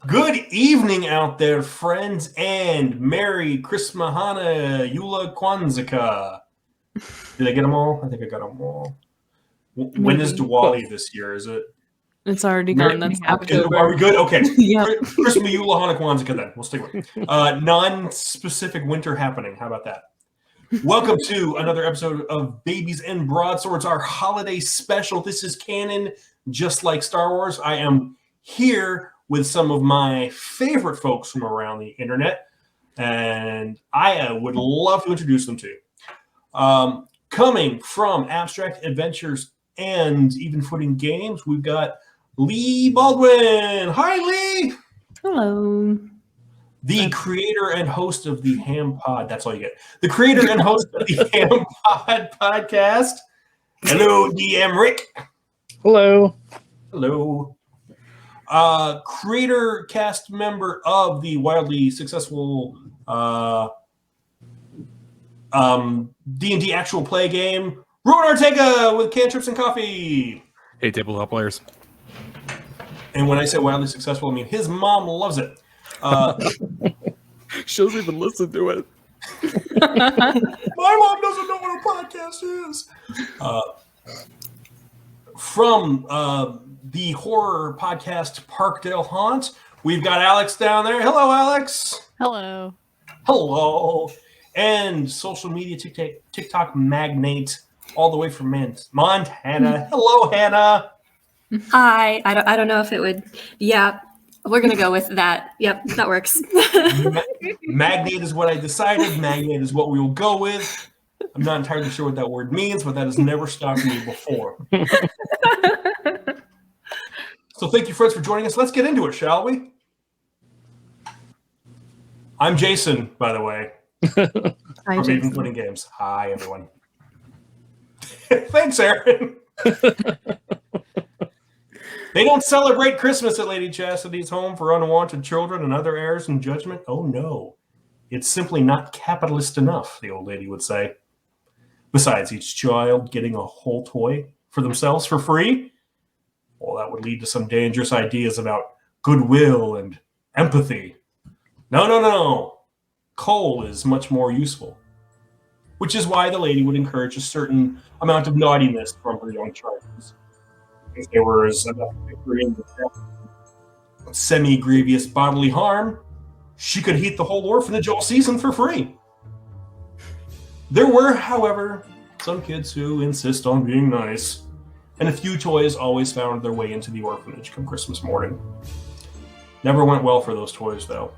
Good evening out there, friends, and Merry Christmahana Yula Kwanzaa. Did I get them all? I think I got them all. When is Diwali this year? Is it? It's already gone. That's October. Are we good? Okay. Yeah. Christmas Yula Hana Kwanzaa then. We'll stick with it. Non-specific winter happening. How about that? Welcome to another episode of Babies and Broadswords, our holiday special. This is canon, just like Star Wars. I am here with some of my favorite folks from around the internet, and I would love to introduce them to you. Coming from Abstract Adventures and Even Footing Games, we've got Lee Baldwin. Hi, Lee. Hello. The creator and host of the Ham Pod. That's all you get. The creator and host of the Ham Pod podcast. Hello, DM Rick. Hello. Hello. Creator cast member of the wildly successful D&D actual play game, Ortega with Cantrips and Coffee. Hey, tabletop players. And when I say wildly successful, I mean his mom loves it. She doesn't even listen to it. My mom doesn't know what a podcast is. From the horror podcast Parkdale Haunt, we've got Alex down there. Hello, Alex. Hello. Hello. And social media TikTok magnate all the way from Montana. Hello, Hannah. Hi. I don't know if it would. Yeah, we're going to go with that. Yep, that works. Magnate is what I decided. Magnate is what we will go with. I'm not entirely sure what that word means, but that has never stopped me before. So thank you, friends, for joining us. Let's get into it, shall we? I'm Jason, by the way. Hi, from Even Footing Games. Hi, everyone. Thanks, Aaron. They don't celebrate Christmas at Lady Chastity's home for unwanted children and other heirs in judgment. Oh, no. It's simply not capitalist enough, the old lady would say. Besides, each child getting a whole toy for themselves for free? Well, that would lead to some dangerous ideas about goodwill and empathy. No. Coal is much more useful. Which is why the lady would encourage a certain amount of naughtiness from her young charges. If there was enough victory in the death of semi-grievous bodily harm, she could heat the whole orphanage all season for free. There were, however, some kids who insist on being nice, and a few toys always found their way into the orphanage come Christmas morning. Never went well for those toys, though.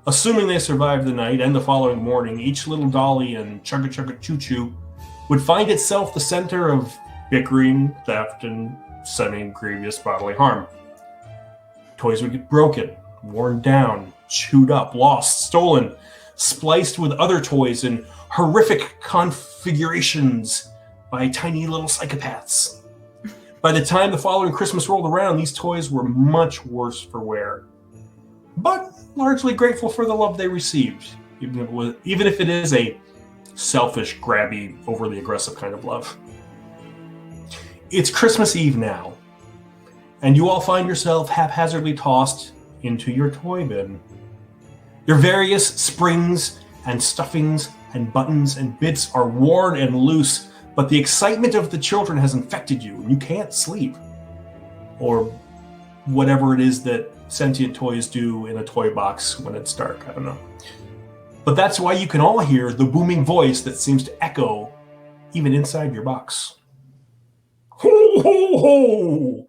Assuming they survived the night and the following morning, each little dolly and chugga-chugga-choo-choo would find itself the center of bickering, theft, and semi-grievous bodily harm. Toys would get broken, worn down, chewed up, lost, stolen, spliced with other toys in horrific configurations by tiny little psychopaths. By the time the following Christmas rolled around, these toys were much worse for wear, but largely grateful for the love they received, even if it is a selfish, grabby, overly aggressive kind of love. It's Christmas Eve now, and you all find yourself haphazardly tossed into your toy bin. Your various springs and stuffings and buttons and bits are worn and loose, but the excitement of the children has infected you, and you can't sleep. Or whatever it is that sentient toys do in a toy box when it's dark, I don't know. But that's why you can all hear the booming voice that seems to echo even inside your box. Ho, ho, ho!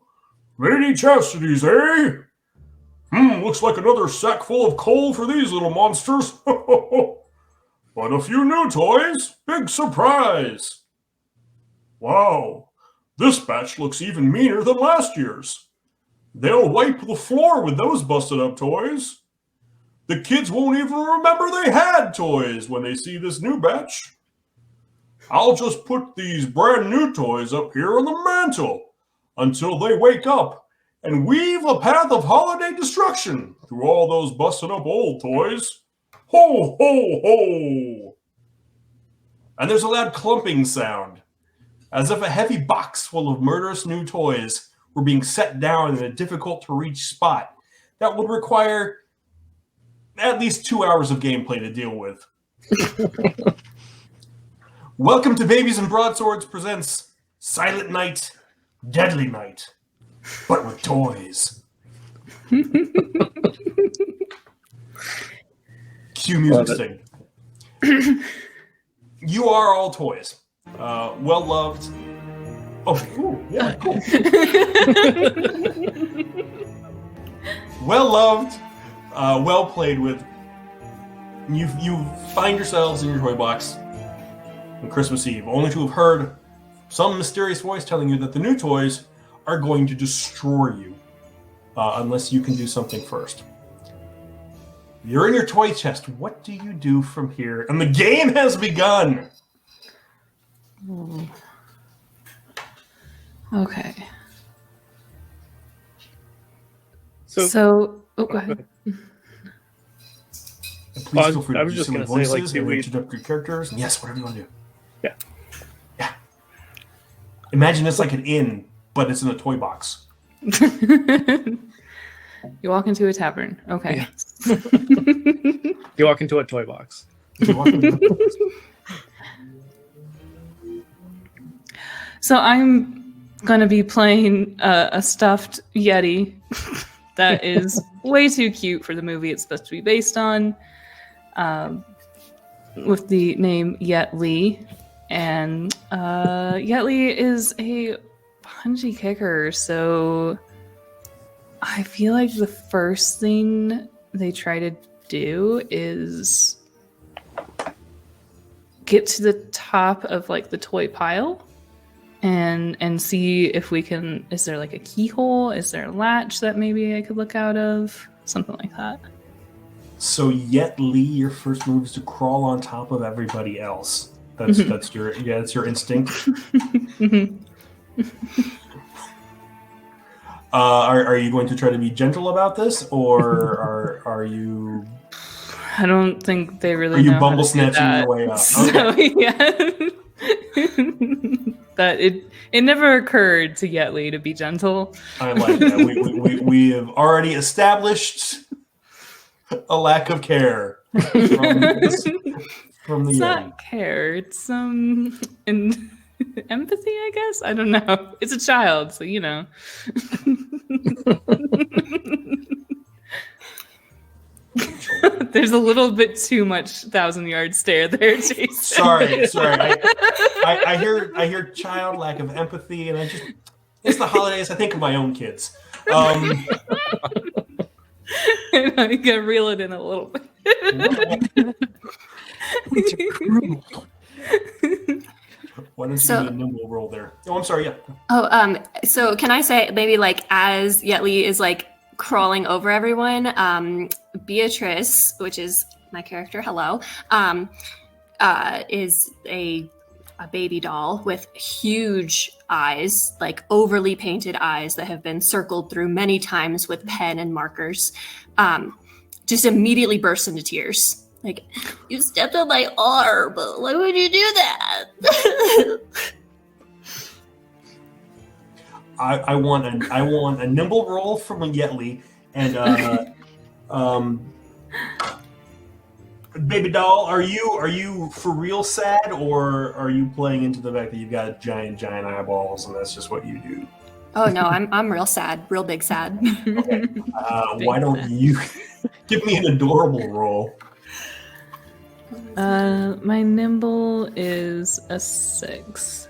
Lady Chastity's, eh? Looks like another sack full of coal for these little monsters. But a few new toys. Big surprise. Wow, this batch looks even meaner than last year's. They'll wipe the floor with those busted up toys. The kids won't even remember they had toys when they see this new batch. I'll just put these brand new toys up here on the mantle until they wake up and weave a path of holiday destruction through all those busted up old toys. Ho, ho, ho! And there's a loud clumping sound, as if a heavy box full of murderous new toys were being set down in a difficult-to-reach spot that would require at least 2 hours of gameplay to deal with. Welcome to Babies and Broadswords presents Silent Night, Deadly Night, but with toys. Cue music sting. You are all toys. Well loved. Oh, cool. Yeah, cool. Well loved, well played with. You find yourselves in your toy box on Christmas Eve, only to have heard some mysterious voice telling you that the new toys are going to destroy you unless you can do something first. You're in your toy chest. What do you do from here? And the game has begun. Okay. So go ahead. And please feel free I to was do just silly gonna say, like, voices do and we- introductory characters. And yes, whatever you want to do. Yeah. Yeah. Imagine it's like an inn, but it's in a toy box. You walk into a tavern. Okay. You walk into a toy box. You walk into a toy box. So I'm going to be playing a stuffed Yeti that is way too cute for the movie it's supposed to be based on, with the name Yet Lee. And Yet Lee is a punchy kicker, so I feel like the first thing they try to do is get to the top of like the toy pile and see if we can. Is there like a keyhole? Is there a latch that maybe I could look out of? Something like that. So Yet Lee, your first move is to crawl on top of everybody else. That's your instinct. Are you going to try to be gentle about this, or are you? I don't think they really. Are you know bumble how to do snatching that. your way up? So yeah, that it never occurred to Yet Lee to be gentle. I like that. We have already established a lack of care from the It's Yeti. not care. It's empathy, I guess. I don't know. It's a child, so you know. There's a little bit too much 1,000-yard stare there, Jason. Sorry. I hear child, lack of empathy, and it's the holidays. I think of my own kids. I gotta reel it in a little bit. Why don't you So- do a nimble roll there? Oh, I'm sorry. Yeah. So can I say maybe like as Yetli is like crawling over everyone, Beatrice, which is my character, hello, is a baby doll with huge eyes, like overly painted eyes that have been circled through many times with pen and markers. Just immediately bursts into tears. Like, you stepped on my arm. Why would you do that? I want a nimble roll from a Yetli, and baby doll, are you for real sad, or are you playing into the fact that you've got giant eyeballs and that's just what you do? Oh no, I'm real sad, real big sad. Okay. Why don't you give me an adorable roll? My nimble is a 6.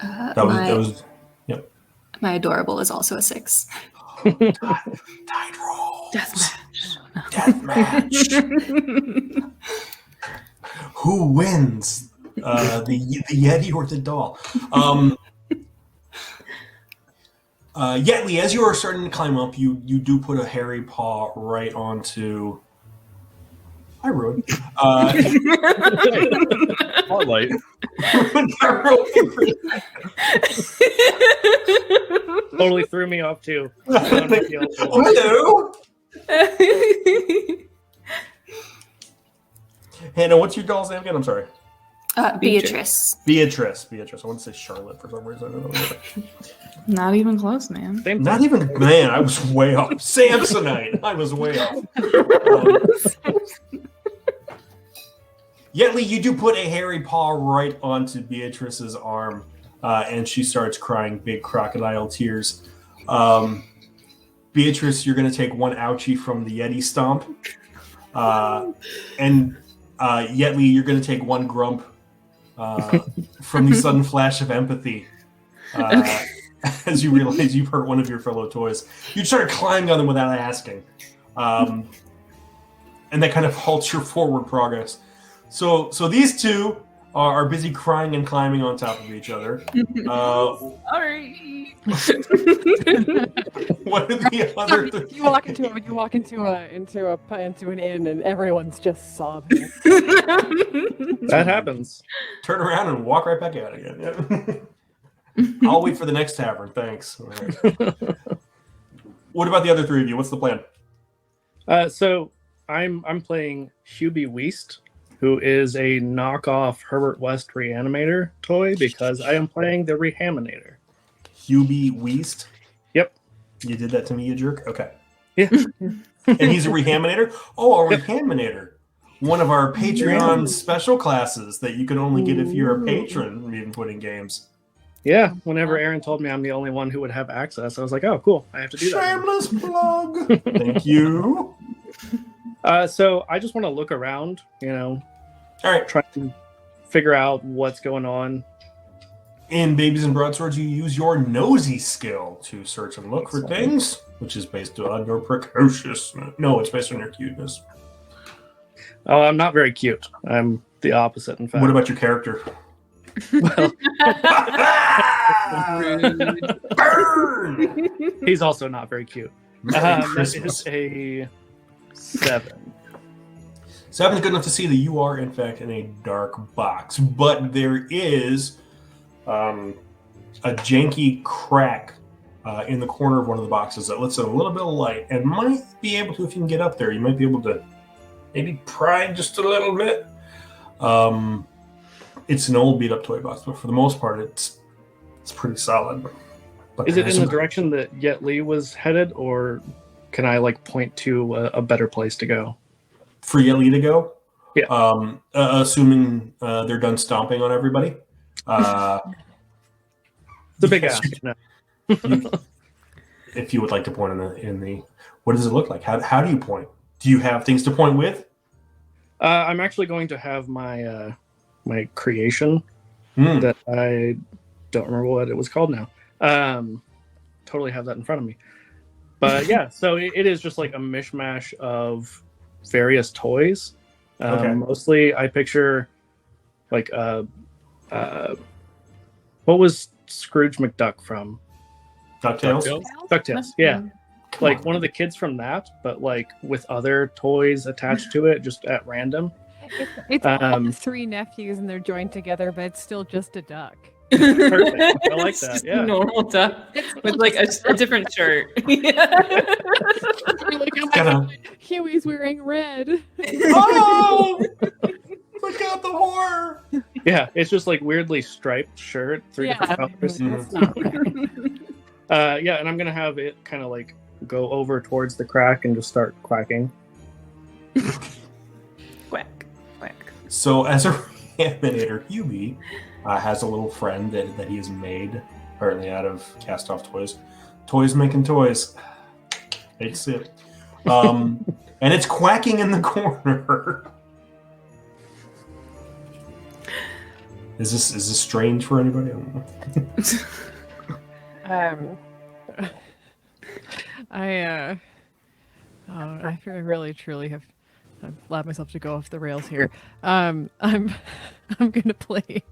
That was yep. My adorable is also a 6. Tide roll. Deathmatch. Who wins? The Yeti or the doll? Yetli, as you are starting to climb up, you do put a hairy paw right onto. I ruined. Spotlight. Totally threw me off too. Oh, hello. Hannah, what's your doll's name again? I'm sorry. Beatrice. Beatrice. I want to say Charlotte for some reason. I don't know. Not even close, man. Same Not thing. even, man, I was way off. Samsonite. I was way off. Yetley, you do put a hairy paw right onto Beatrice's arm, and she starts crying big crocodile tears. Beatrice, you're going to take one ouchie from the Yeti stomp. And Yetley, you're going to take one grump from the sudden flash of empathy. As you realize you've hurt one of your fellow toys. You start climbing on them without asking. And that kind of halts your forward progress. So these two are busy crying and climbing on top of each other. Sorry. What are the other You walk into an inn and everyone's just sobbing. That happens. Turn around and walk right back out again. Yeah. I'll wait for the next tavern. Thanks. All right. What about the other three of you? What's the plan? So I'm playing Hubie Weast, who is a knockoff Herbert West Reanimator toy, because I am playing the Rehaminator. Hubie Weast? Yep. You did that to me, you jerk? Okay. Yeah. And he's a Rehaminator? Oh, a Rehaminator. One of our Patreon special classes that you can only get if you're a patron of Even Games. Yeah, whenever Aaron told me I'm the only one who would have access, I was like, oh, cool, I have to do that. Shameless plug. Thank you. So I just want to look around, All right. try to figure out what's going on. In Babies and Broadswords, you use your nosy skill to search and look for things, which is based on your precociousness. No, it's based on your cuteness. Oh, I'm not very cute. I'm the opposite, in fact. What about your character? Well, Burn! he's also not very cute. Merry That Christmas. is a 7. 7's good enough to see that you are, in fact, in a dark box. But there is a janky crack in the corner of one of the boxes that lets in a little bit of light, and might be able to, if you can get up there, you might be able to maybe pry just a little bit. It's an old beat-up toy box, but for the most part, it's pretty solid. But Is it in there's the some- direction that Yet Lee was headed, or can I point to a better place to go? for Yeli to go? Yeah. Assuming they're done stomping on everybody. It's a big Yes, ask. No. If you would like to point in the what does it look like? How do you point? Do you have things to point with? I'm actually going to have my my creation Hmm. that I don't remember what it was called now. Totally have that in front of me. But yeah, so it is just like a mishmash of various toys. Okay. Mostly, I picture like what was Scrooge McDuck from? DuckTales? DuckTales. Yeah, like one of the kids from that, but like with other toys attached to it, just at random. It's all the 3 nephews and they're joined together, but it's still just a duck. Perfect. I like It's that. just Yeah. normal duck with like a different shirt. You're like, oh my Kinda- God, Huey's wearing red. Oh! Look out the horror! Yeah, it's just like weirdly striped shirt, 3 Yeah, different colors. it's not right. Yeah, and I'm gonna have it kind of like go over towards the crack and just start quacking. Quack, quack. So, as a animator, Hubie has a little friend that he has made, apparently out of cast-off toys. Toys making toys. Hate to see it. And it's quacking in the corner. Is this strange for anybody? I don't know. I really truly have allowed myself to go off the rails here. I'm gonna play.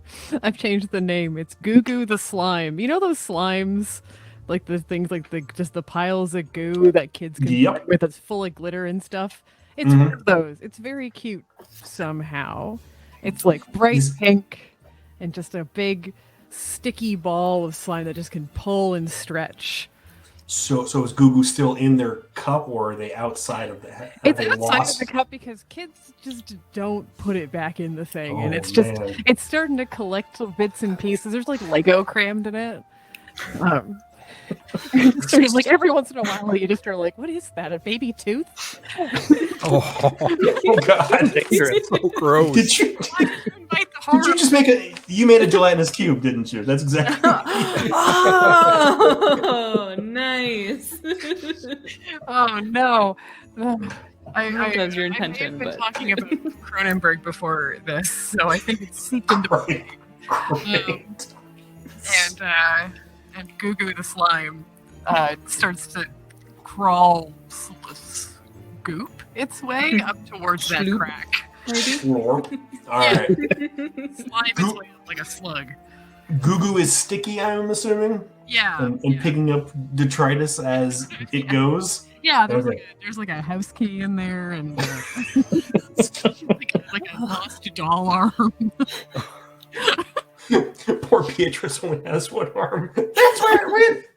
I've changed the name. It's Goo Goo the Slime. You know those slimes, like the things like just the piles of goo that kids can Yep. play with that's full of glitter and stuff. It's Mhm. one of those. It's very cute somehow. It's like bright Is- pink and just a big sticky ball of slime that just can pull and stretch. So is Goo Goo still in their cup, or are they outside of the? It's outside of the cup because kids just don't put it back in the thing, and it's just it's starting to collect bits and pieces. There's like Lego crammed in it. Sort of like every once in a while, you just are like, "What is that? A baby tooth?" Oh, Oh God! Dangerous. so gross. Did you just make a? You made a gelatinous cube, didn't you? That's exactly. Oh, nice. Oh no! I don't know if that was your intention, I've been but talking about Cronenberg before this, so I think it's seeped into Right. and Goo Goo the slime starts to crawl, scoop its way up towards that Sloop. crack. maybe. Slurp. All right. Slime its way up like a slug. Goo Goo is sticky, I'm assuming, Yeah. and yeah. picking up detritus as it goes. Yeah, there's Okay. like a house key in there and like a lost doll arm. Poor Beatrice only has one arm. That's where it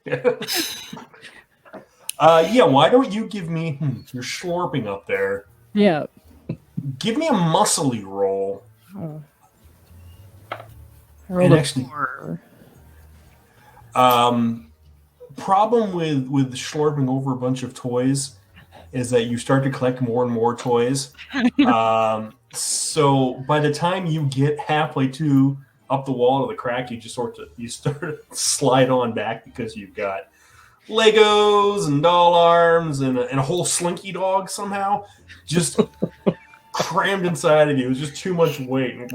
went. Yeah, why don't you give me? You're slurping up there. Yeah. Give me a muscly roll. Oh. And actually, 4. problem with slurping over a bunch of toys is that you start to collect more and more toys. So by the time you get halfway to up the wall of the crack, you start to slide on back because you've got Legos and doll arms and a whole slinky dog somehow just crammed inside of you. It was just too much weight.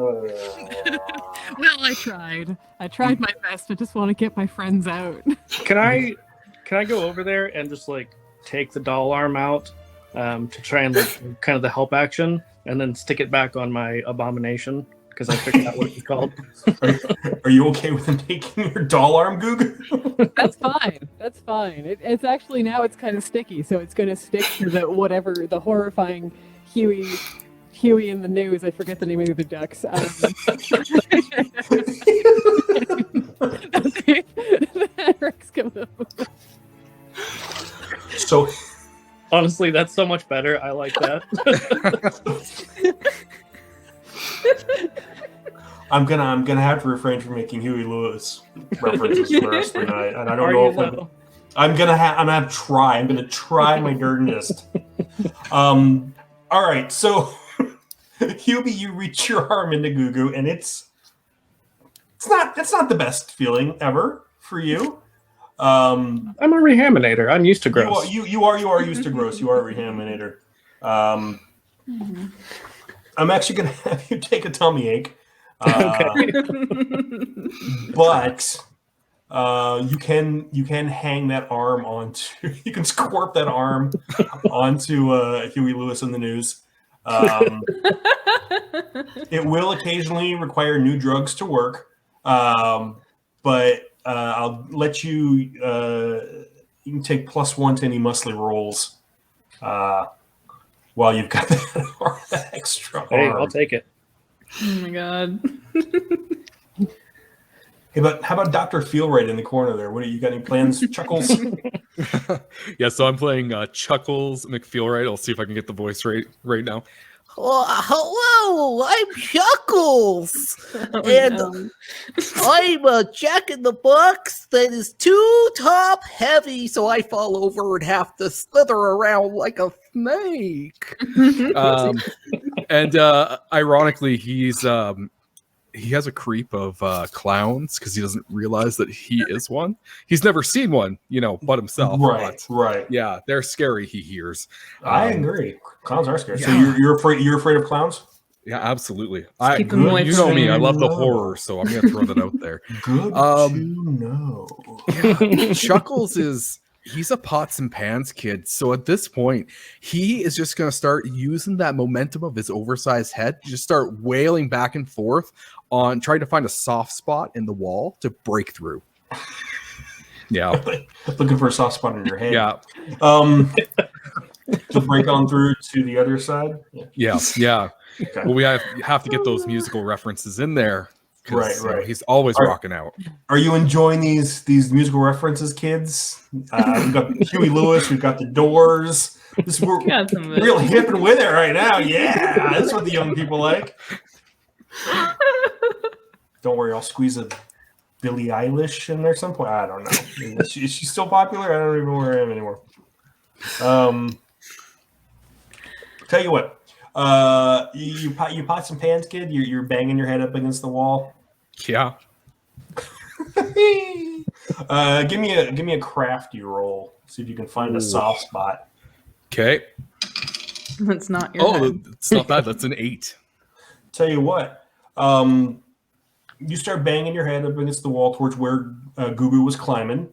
Well, I tried. I tried my best. I just want to get my friends out. Can I go over there and just like take the doll arm out to try and like kind of the help action, and then stick it back on my abomination because I figured out what it's called. Are you okay with him taking your doll arm, Goog? That's fine. That's fine. It's actually now it's kind of sticky, so it's going to stick to the horrifying Huey in the news. I forget the name of the ducks. Eric's coming up. So Honestly, that's so much better. I like that. I'm gonna have to refrain from making Huey Lewis references for the rest of the night, and I don't Are know you if though? I'm gonna try. I'm gonna try my darndest. All right, so Hubie, you reach your arm into Goo Goo, and it's not the best feeling ever for you. I'm a rehaminator. I'm used to gross. You are used to gross. You are a rehaminator. I'm actually gonna have you take a tummy ache. Okay. But you can hang that arm onto you can scorp that arm onto Huey Lewis in the news. It will occasionally require new drugs to work, but I'll let you. You can take +1 to any muscly rolls while you've got that extra Hey, arm. I'll take it. Oh my god. Hey, but how about Dr. Feelright in the corner there? What do you got? Any plans, Chuckles? Yeah, so I'm playing Chuckles McFeelright. I'll see if I can get the voice right now. Hello, I'm Chuckles, and I'm Jack in the Box that is too top heavy, so I fall over and have to slither around like a snake. And ironically, he has a creep of clowns because he doesn't realize that he is one. He's never seen one, but himself. Right, But, right. yeah, they're scary. He hears. I agree. Clowns are scary. Yeah. So you're afraid? You're afraid of clowns? Yeah, absolutely. keep them away You from know me. I love the me. horror, so I'm gonna throw that out there. Good Um, to know. Chuckles he's a pots and pans kid. So at this point, he is just going to start using that momentum of his oversized head to just start wailing back and forth on trying to find a soft spot in the wall to break through. Yeah. Looking for a soft spot in your head. Yeah. To break on through to the other side. Yeah. Okay. Well, we have to get those musical references in there Right, You know, right. he's always Are- rocking out. Are you enjoying these musical references, kids? We've got Huey Lewis, we've got the Doors. We're Got some of it. real hip and with it right now. Yeah, that's what the young people like. Don't worry, I'll squeeze a Billie Eilish in there some point. I don't know. Is she still popular? I don't even know where I am anymore. Tell you what, you pot some pans, kid. You're banging your head up against the wall. Yeah. Give me a crafty roll. See if you can find a soft spot. Okay. That's not your head. It's not bad. That's an 8. Tell you what, you start banging your head up against the wall towards where Gugu was climbing,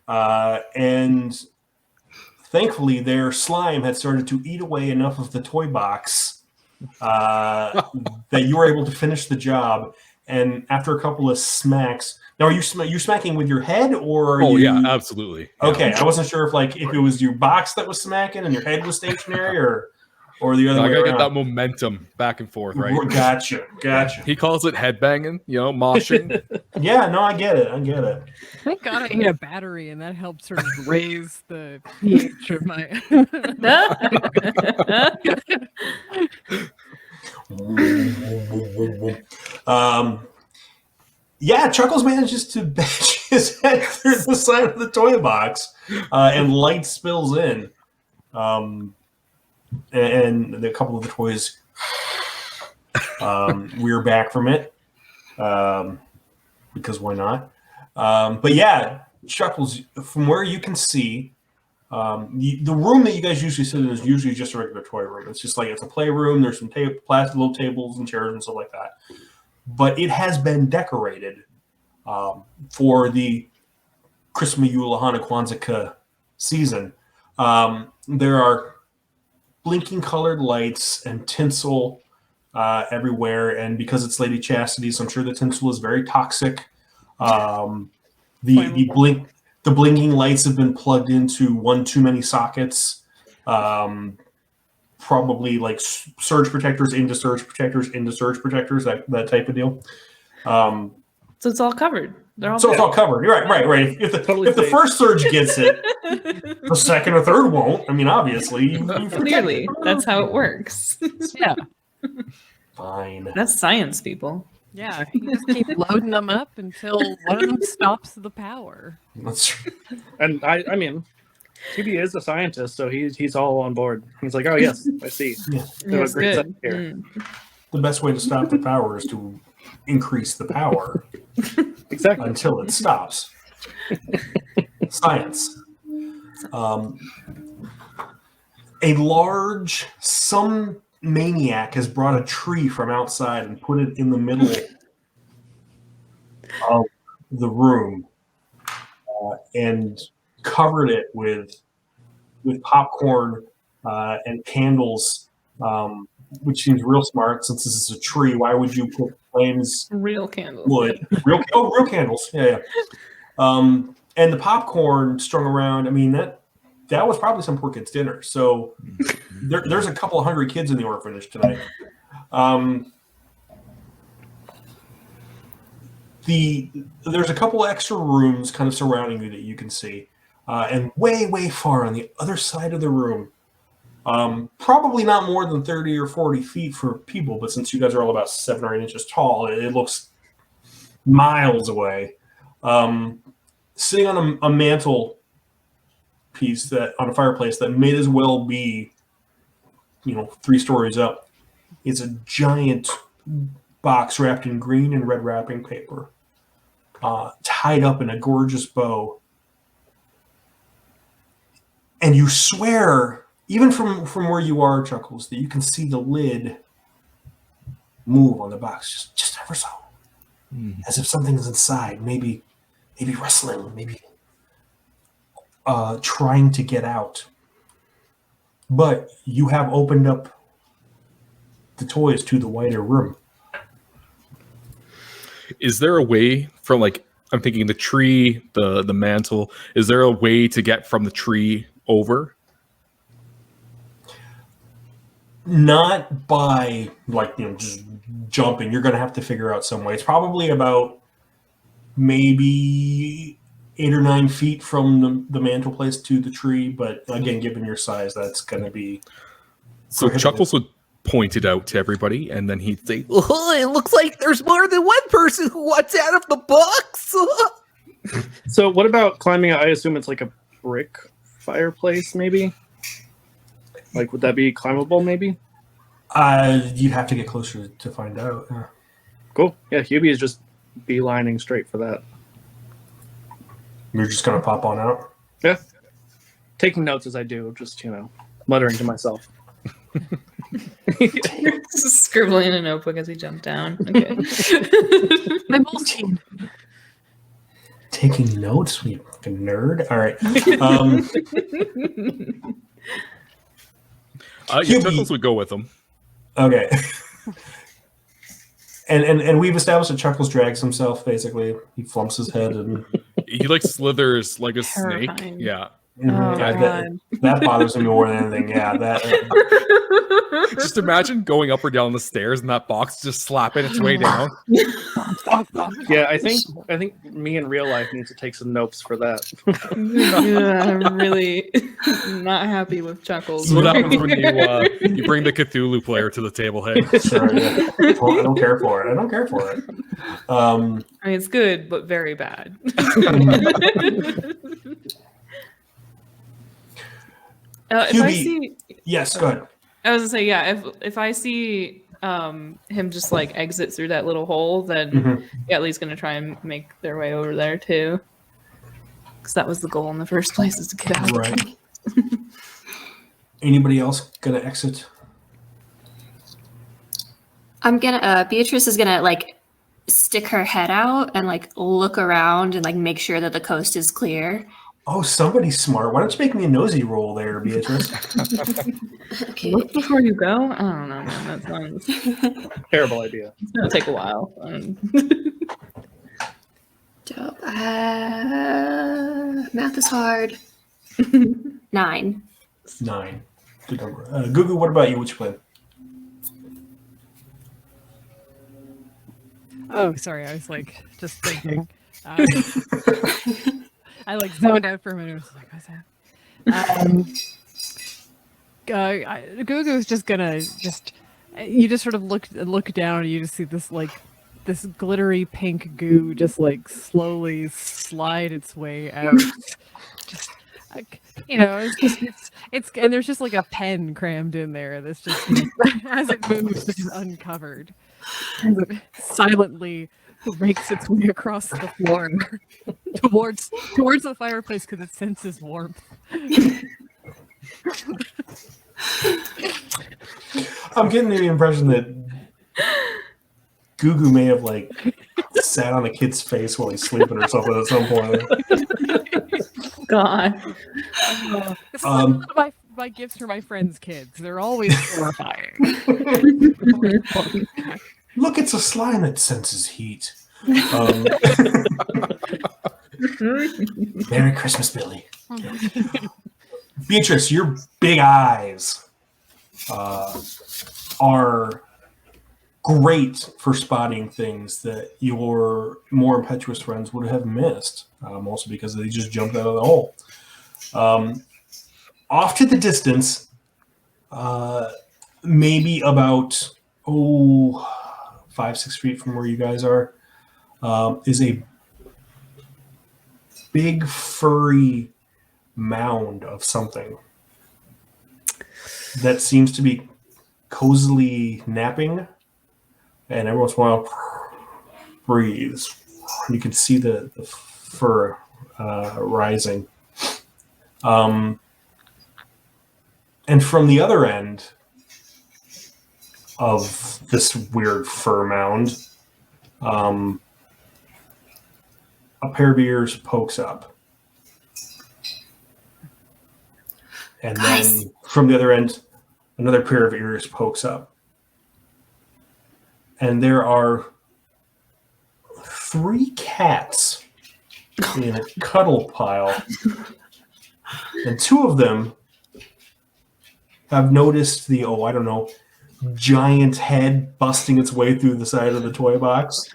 and thankfully their slime had started to eat away enough of the toy box that you were able to finish the job. And after a couple of smacks, now are you smacking with your head or? Are you... yeah, absolutely. Yeah. Okay, I wasn't sure if it was your box that was smacking and your head was stationary, or the other I way gotta around. get that momentum back and forth, right? Gotcha. He calls it headbanging, moshing. Yeah, no, I get it. Thank God I ate a battery, and that helped sort of raise the pH of my. Yeah, Chuckles manages to bash his head through the side of the toy box, and light spills in. And a couple of the toys rear back from it, because why not? But yeah, Chuckles, from where you can see, the room that you guys usually sit in is usually just a regular toy room. It's just it's a playroom. There's some plastic little tables and chairs and stuff like that. But it has been decorated for the Christmas, Yule, Hanukkah, Kwanzaa season. There are blinking colored lights and tinsel everywhere, and because it's Lady Chastity's, I'm sure the tinsel is very toxic. The blinking lights have been plugged into one too many sockets. Probably surge protectors into surge protectors into surge protectors, that type of deal. So it's all covered. It's all covered. You're right. If the first surge gets it, the second or third won't. I mean, obviously. Clearly, that's how it works. Yeah. Fine. That's science, people. Yeah, you just keep loading them up until one of them stops the power. That's true. And I mean, TB is a scientist, so he's all on board. He's like, oh yes, I see. Yeah. That's Great good. here. The best way to stop the power is to increase the power Exactly. until it stops. Science. Some maniac has brought a tree from outside and put it in the middle of the room, and covered it with popcorn and candles, which seems real smart since this is a tree. Why would you put flames? Real candles. Wood. Real candles. Yeah. And the popcorn strung around. I mean, that was probably some poor kid's dinner. So there's a couple of hungry kids in the orphanage tonight. There's a couple of extra rooms kind of surrounding you that you can see, and way far on the other side of the room, probably not more than 30 or 40 feet for people, but since you guys are all about 7 or 8 inches tall, it looks miles away. Sitting on a mantle piece on a fireplace that may as well be 3 stories up, is a giant box wrapped in green and red wrapping paper, tied up in a gorgeous bow. And you swear, even from where you are, Chuckles, that you can see the lid move on the box just ever so, as if something is inside, maybe rustling, maybe trying to get out. But you have opened up the toys to the wider room. Is there a way from I'm thinking the tree, the mantle, is there a way to get from the tree over? Not by just jumping. You're going to have to figure out some way. It's probably about maybe 8 or 9 feet from the mantelpiece to the tree. But again, given your size, that's going to be So prohibitive. Chuckles would point it out to everybody, and then he'd say, Oh, it looks like there's more than one person who wants out of the box. So what about climbing? I assume it's like a brick fireplace, maybe. Like, would that be climbable? Maybe. You'd have to get closer to find out. Cool. Yeah, Hubie is just beelining straight for that. You're just going to pop on out. Yeah. Taking notes as I do, just muttering to myself. Scribbling in a notebook as he jumped down. Okay. My Moleskine. Taking notes, you fucking nerd. All right. yeah, Chuckles would go with him. Okay. And we've established that Chuckles drags himself, basically. He flumps his head and He like slithers like a snake. Terrifying. Yeah. Oh, that bothers me more than anything. Yeah, that Just imagine going up or down the stairs and that box just slapping its way down. Yeah, I think me in real life need to take some notes for that. Yeah, I'm really not happy with Chuckles. So that happens when you bring the Cthulhu player to the table. Hey, sure, yeah. Well, I don't care for it. I mean, it's good, but very bad. If I Hubie- see, Yes, go ahead. I was gonna say, yeah. If I see him just like exit through that little hole, then Mhm. Yatley's gonna try and make their way over there too, because that was the goal in the first place, is to get out. Right. Anybody else gonna exit? I'm gonna Beatrice is gonna like stick her head out and like look around and like make sure that the coast is clear. Oh, somebody's smart. Why don't you make me a nosy roll there, Beatrice? Okay. Look before you go. I don't know, man. That sounds. Terrible idea. It's gonna take a while. Dope. Math is hard. 9. 9. Good number. Gugu, what about you? What's your plan? Oh, sorry. I was like just thinking. I like zoned out for a minute. I was like, what's that? Gugu's just gonna you just sort of look down and you just see this this glittery pink goo just like slowly slide its way out. Just like, it's and there's just like a pen crammed in there that's just as it moves, it's just uncovered. As it silently makes its way across the floor towards the fireplace because it senses warmth. I'm getting the impression that Gugu may have like sat on a kid's face while he's sleeping or something at some point. God. This is like one of my gifts for my friends' kids. They're always horrifying. Look, it's a slime that senses heat. Merry Christmas, Billy. Beatrice, your big eyes are great for spotting things that your more impetuous friends would have missed, also because they just jumped out of the hole. Off to the distance, maybe about 5-6 feet from where you guys are, is a big furry mound of something that seems to be cozily napping, and every once in a while breathes. You can see the fur rising. And from the other end of this weird fur mound, a pair of ears pokes up. And Guys. then from the other end, another pair of ears pokes up. And there are 3 cats in a cuddle pile. And 2 of them have noticed the, I don't know, giant head busting its way through the side of the toy box.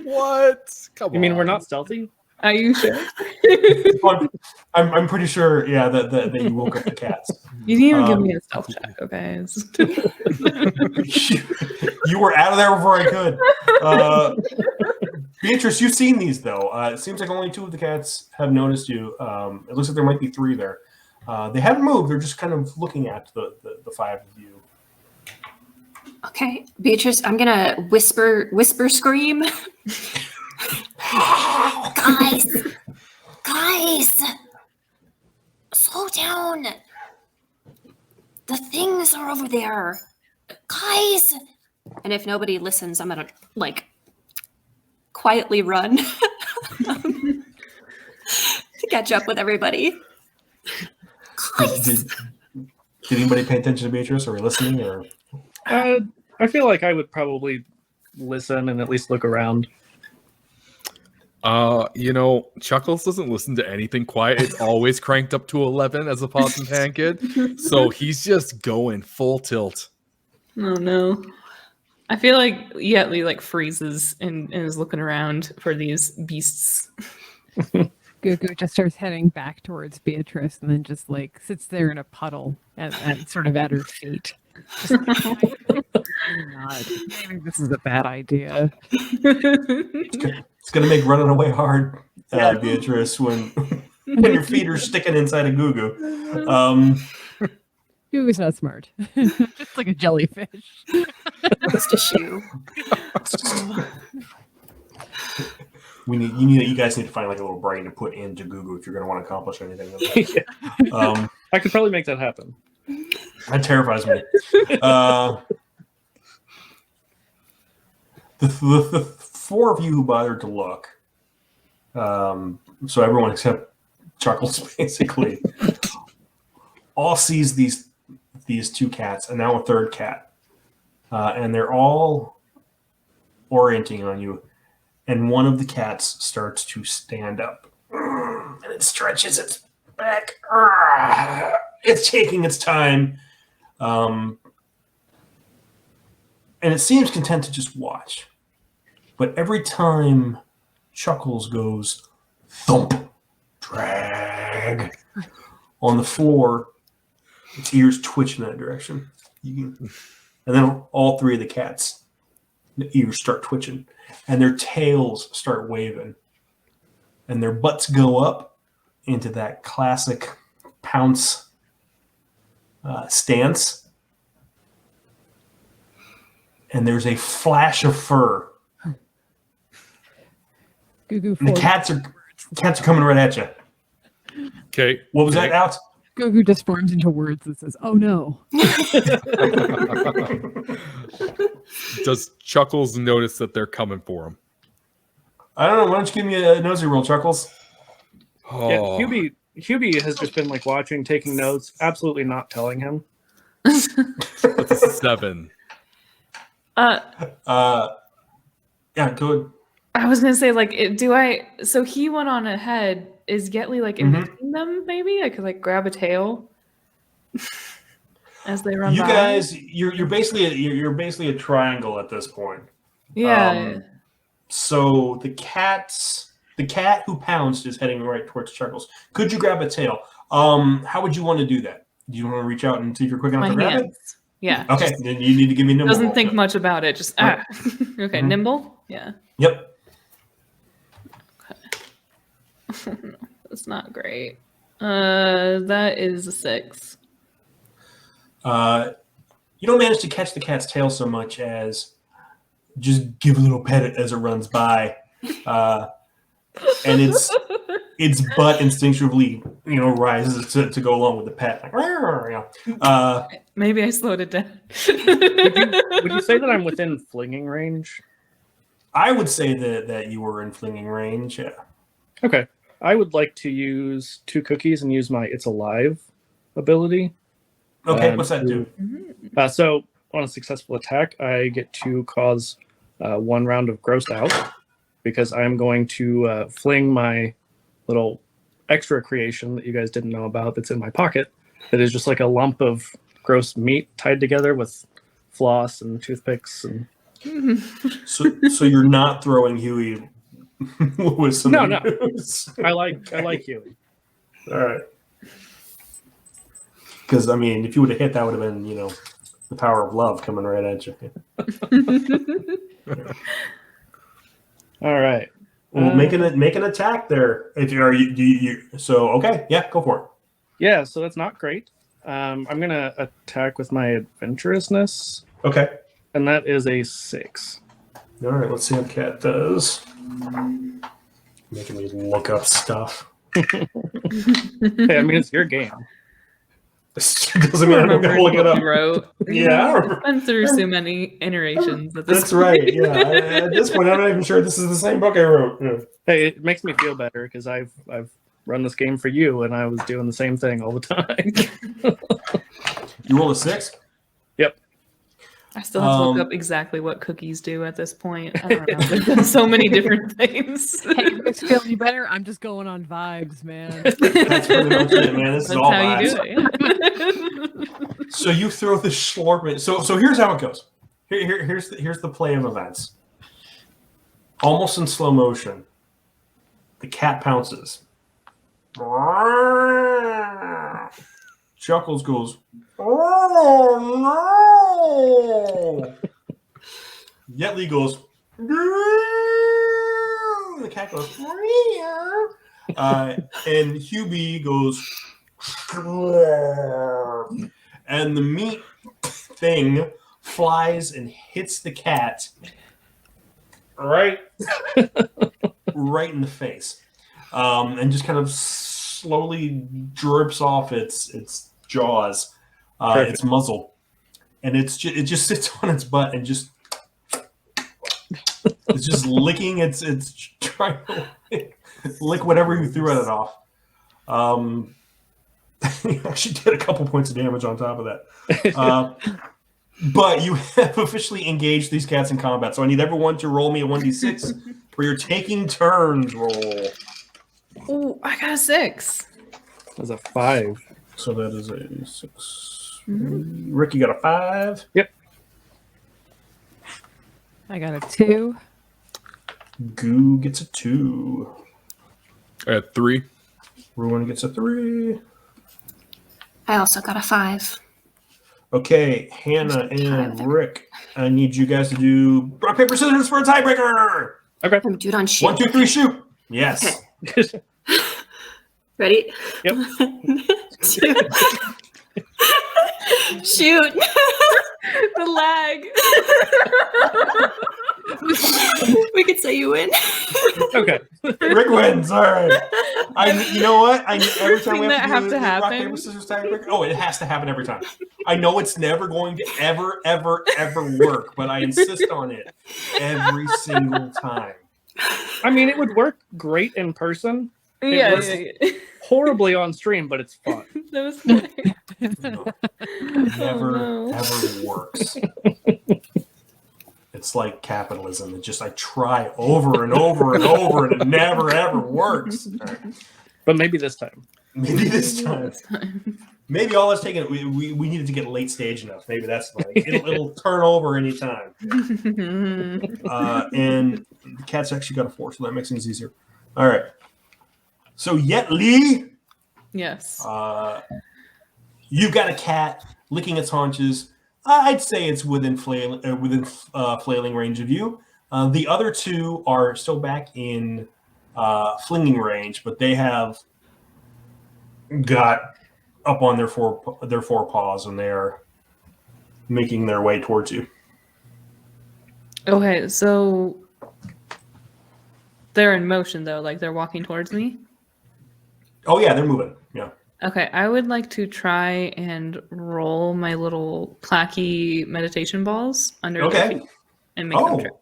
What? Come You mean we're on. not stealthy? Are you sure? I'm pretty sure, yeah, that you woke up the cats. You didn't even give me a stealth check, okay? You were out of there before I could. Beatrice, you've seen these, though. It seems like only 2 of the cats have noticed you. It looks like there might be 3 there. They haven't moved. They're just kind of looking at the 5 of you. Okay, Beatrice, I'm gonna whisper scream. Guys, slow down. The things are over there. Guys. And if nobody listens, I'm gonna quietly run to catch up with everybody. Did anybody pay attention to Beatrice? Are we listening? Or I feel like I would probably listen and at least look around. Chuckles doesn't listen to anything quiet. It's always cranked up to 11 as a Pots and Pan kid. So he's just going full tilt. Oh no. I feel like Yetley freezes and is looking around for these beasts. Gugu just starts heading back towards Beatrice and then just sits there in a puddle and sort of at her feet. Just maybe this is a bad idea. it's going to make running away hard, Beatrice, when your feet are sticking inside a Gugu. Gugu's not smart. Just like a jellyfish. Just a shoe. You guys need to find a little brain to put into Gugu if you're going to want to accomplish anything. Yeah. I could probably make that happen. That terrifies me. The 4 of you who bothered to look, so everyone except Chuckles basically, all sees these 2 cats and now a 3rd cat, and they're all orienting on you. And one of the cats starts to stand up, and it stretches its back. It's taking its time, and it seems content to just watch. But every time Chuckles goes thump, drag on the floor, its ears twitch in that direction. And then all 3 of the cats' ears start twitching, and their tails start waving, and their butts go up into that classic pounce stance, and there's a flash of fur. Gugu, and the cats are coming right at you. Okay. What was that, Alex? Gugu just forms into words that says, "Oh no." Does Chuckles notice that they're coming for him? I don't know. Why don't you give me a nosy roll, Chuckles? Oh. Yeah, Hubie has just been watching, taking notes, absolutely not telling him. That's a 7. Yeah, good. I was gonna say, so he went on ahead. Is Yetley in between them? Maybe I could grab a tail as they run. You by. guys, you're basically a triangle at this point. Yeah. So the cat who pounced is heading right towards Chuckles. Could you grab a tail? How would you want to do that? Do you want to reach out and see if you're quick enough My to grab hands. it? Yeah. Okay, then you need to give me a nimble. Doesn't roll. think much about it. Just Right. Okay, nimble. Yeah. Yep. That's not great. That is a 6. You don't manage to catch the cat's tail so much as just give a little pet as it runs by, and its butt instinctively, rises to go along with the pet. Maybe I slowed it down. Would you say that I'm within flinging range? I would say that you were in flinging range. Yeah. Okay. I would like to use 2 cookies and use my It's Alive ability. Okay, what's that do? So on a successful attack, I get to cause 1 round of grossed out because I'm going to fling my little extra creation that you guys didn't know about that's in my pocket It is just like a lump of gross meat tied together with floss and toothpicks and. So you're not throwing Huey with some No. news. I like Huey. All right. Because I mean, if you would have hit, that would have been, the power of love coming right at you. All right. Well, make an attack there. If you so okay, yeah, go for it. Yeah, so that's not great. I'm gonna attack with my adventurousness, Okay. and that is a 6. All right. Let's see how Cat does. Making me look up stuff. Hey, I mean it's your game. This doesn't mean I'm going to look it up. Wrote. Yeah, I I've remember. been through so many iterations at this That's right. Yeah. At this point, I'm not even sure this is the same book I wrote. Yeah. Hey, it makes me feel better because I've run this game for you, and I was doing the same thing all the time. You roll a 6. Yep. I still have to look up exactly what cookies do at this point. I don't know. There's been so many different things. Hey, if it's feeling better, I'm just going on vibes, man. That's pretty much it, man. This is That's all how vibes. you do it. So you throw the slurp in. So here's how it goes. Here's the play of events. Almost in slow motion, the cat pounces. Chuckles goes, "Oh no!" Yetley goes, "Meow." The cat goes, "Meow." And Hubie goes, and the meat thing flies and hits the cat right in the face, and just kind of slowly drips off its jaws, its muzzle, and it just sits on its butt and just it's just licking it's trying to lick whatever you threw at it off. You actually did a couple points of damage on top of that. But you have officially engaged these cats in combat, so I need everyone to roll me a 1d6 where you're taking turns. Roll. Oh, I got a 6. That's a 5. So that is a 6. Mm-hmm. Rick, you got a 5. Yep. I got a 2. Goo gets a 2. At 3. Ruin gets a 3. I also got a 5. Okay, Hannah and Rick, I need you guys to do rock, paper, scissors for a tiebreaker. Okay. I'm do it on shoot. 1, 2, 3, shoot. Yes. Okay. Ready? Yep. Shoot. The lag. We could say you win. Okay. Rick wins. All right. You know what? Every time we Thing have to do that have to the rock, happen. paper, scissors tiebreaker. Oh, it has to happen every time. I know it's never going to ever work, but I insist on it every single time. I mean, it would work great in person. Yeah. Horribly on stream, but it's fun. That was funny. Never ever works. It's like capitalism. I try over and over and over, and it never ever works. All right. But maybe this time. Maybe this time. Maybe all it's taking. We needed to get late stage enough. Maybe that's like it'll turn over anytime. And the cat's actually got a 4, so that makes things easier. All right. So Yetley, Yes. you've got a cat licking its haunches. I'd say it's within flailing range of you. The other two are still back in flinging range, but they have got up on their four paws and they are making their way towards you. Okay, so they're in motion though, like they're walking towards me. Oh yeah, they're moving. Yeah. Okay, I would like to try and roll my little clacky meditation balls under their feet and make them trip.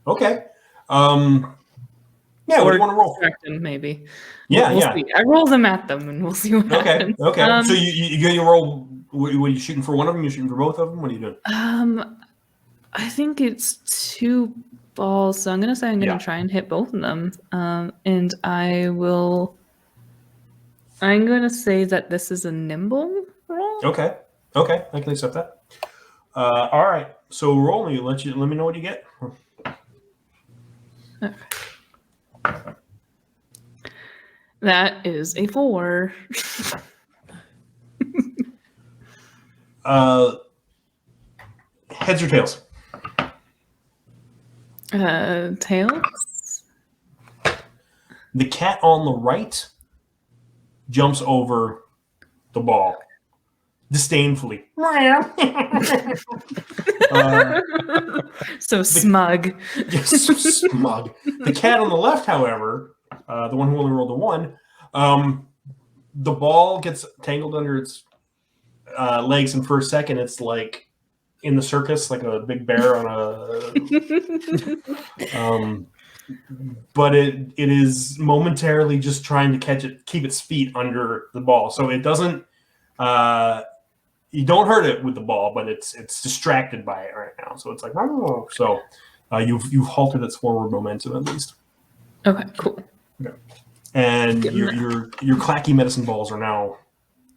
Okay. Yeah, what do you want to roll? Distract them, maybe. Yeah, We'll yeah. see. I roll them at them, and we'll see what happens. Okay. So you roll. What are you shooting for? One of them? You shooting for both of them? What are you doing? I think it's 2 balls, so I'm gonna say I'm gonna try and hit both of them. And I will I'm going to say that this is a nimble roll. Okay, I can accept that. All right, so roll me. Let me know what you get. Okay. That is a 4. Heads or tails? Tails. The cat on the right jumps over the ball disdainfully. So smug. Yes, so smug. The cat on the left, however, the one who only rolled a 1, the ball gets tangled under its legs, and for a second, it's like in the circus, like a big bear on a. But it is momentarily just trying to catch it, keep its feet under the ball, so it doesn't. You don't hurt it with the ball, but it's distracted by it right now. So it's like, oh, so you've halted its forward momentum at least. Okay, cool. Okay. And Getting your clacky medicine balls are now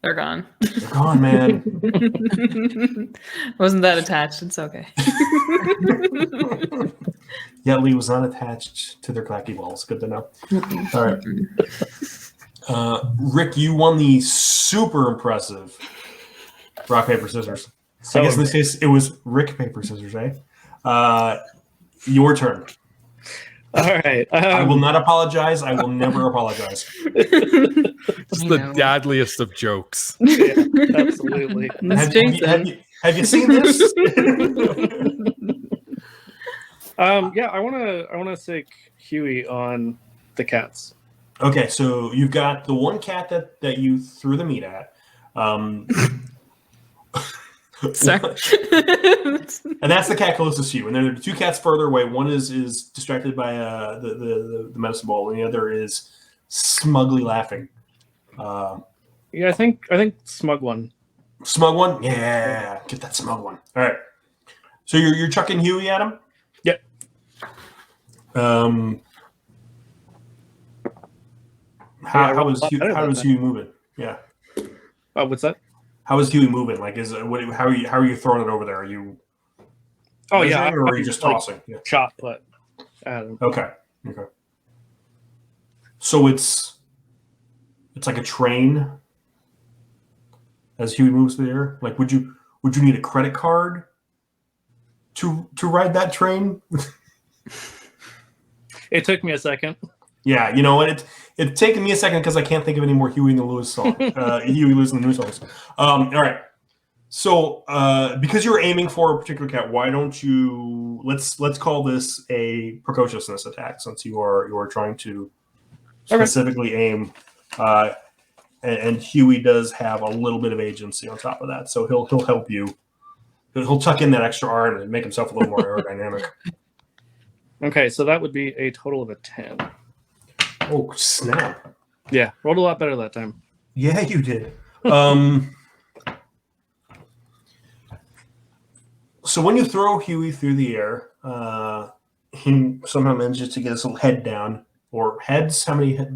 They're gone. they're gone, man. Wasn't that attached? It's okay. Yetley was not attached to their clacky balls. Good to know. All right. Rick, you won the super impressive rock, paper, scissors. So I guess in this case, it was Rick, paper, scissors, eh? Your turn. all right. I will not apologize. I will never apologize. Just the dadliest of jokes. Yeah, absolutely. Miss Jason. Have you seen this? Yeah, I wanna stick Huey on the cats. Okay, so you've got the one cat that you threw the meat at. Sorry. And that's the cat closest to you. And then there are 2 cats further away. One is distracted by the medicine ball, and the other is smugly laughing. Yeah, I think smug one. Smug one? Yeah. Get that smug one. All right. So you're chucking Huey at him? Yep. How is Huey moving? Yeah. What's that? How is Huey moving? Like, how are you throwing it over there? Are you? Oh yeah, or are you just tossing? Yeah. Shot put. Adam. Okay. So it's like a train as Huey moves through the air. Like, would you need a credit card to ride that train? It took me a second. Yeah, you know what? It's taken me a second because I can't think of any more Huey and the Lewis song. Huey Lewis and the Nursall songs. All right. So because you're aiming for a particular cat, why don't you let's call this a precociousness attack, since you are trying to specifically aim. And Huey does have a little bit of agency on top of that, so he'll help you. He'll tuck in that extra arm and make himself a little more aerodynamic. Okay, so that would be a total of a 10. Oh, snap. Yeah, rolled a lot better that time. Yeah, you did. So when you throw Huey through the air, he somehow manages to get his little head down. Or heads? How many heads?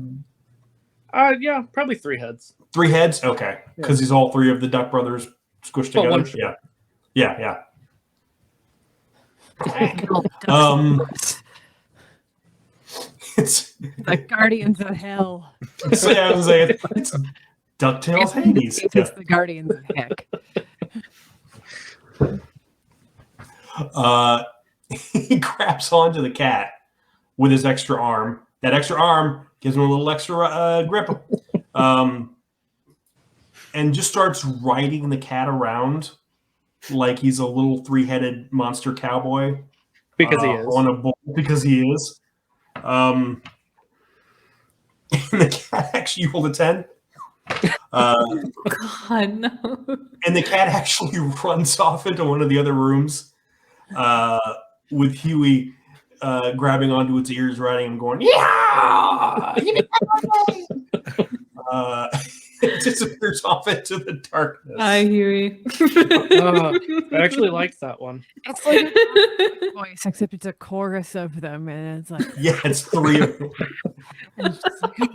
Yeah, probably 3 heads. 3 heads? Okay. Because he's all 3 of the Duck brothers squished together. One. Yeah. It's The Guardians of Hell. so yeah, I was like, it's DuckTales Hades. It's the Guardians of Heck. He grabs onto the cat with his extra arm. That extra arm gives him a little extra grip. And just starts riding the cat around like he's a little 3-headed monster cowboy. Because he is. On a bull, because he is. And the cat actually rolled a 10. God, no. And the cat actually runs off into one of the other rooms with Huey grabbing onto its ears, riding him, going, yeah! It disappears off into the darkness. Hi, Huey. I actually liked that one. It's like a voice, except it's a chorus of them, and it's like, Yeah, it's 3 of them. and it's just like,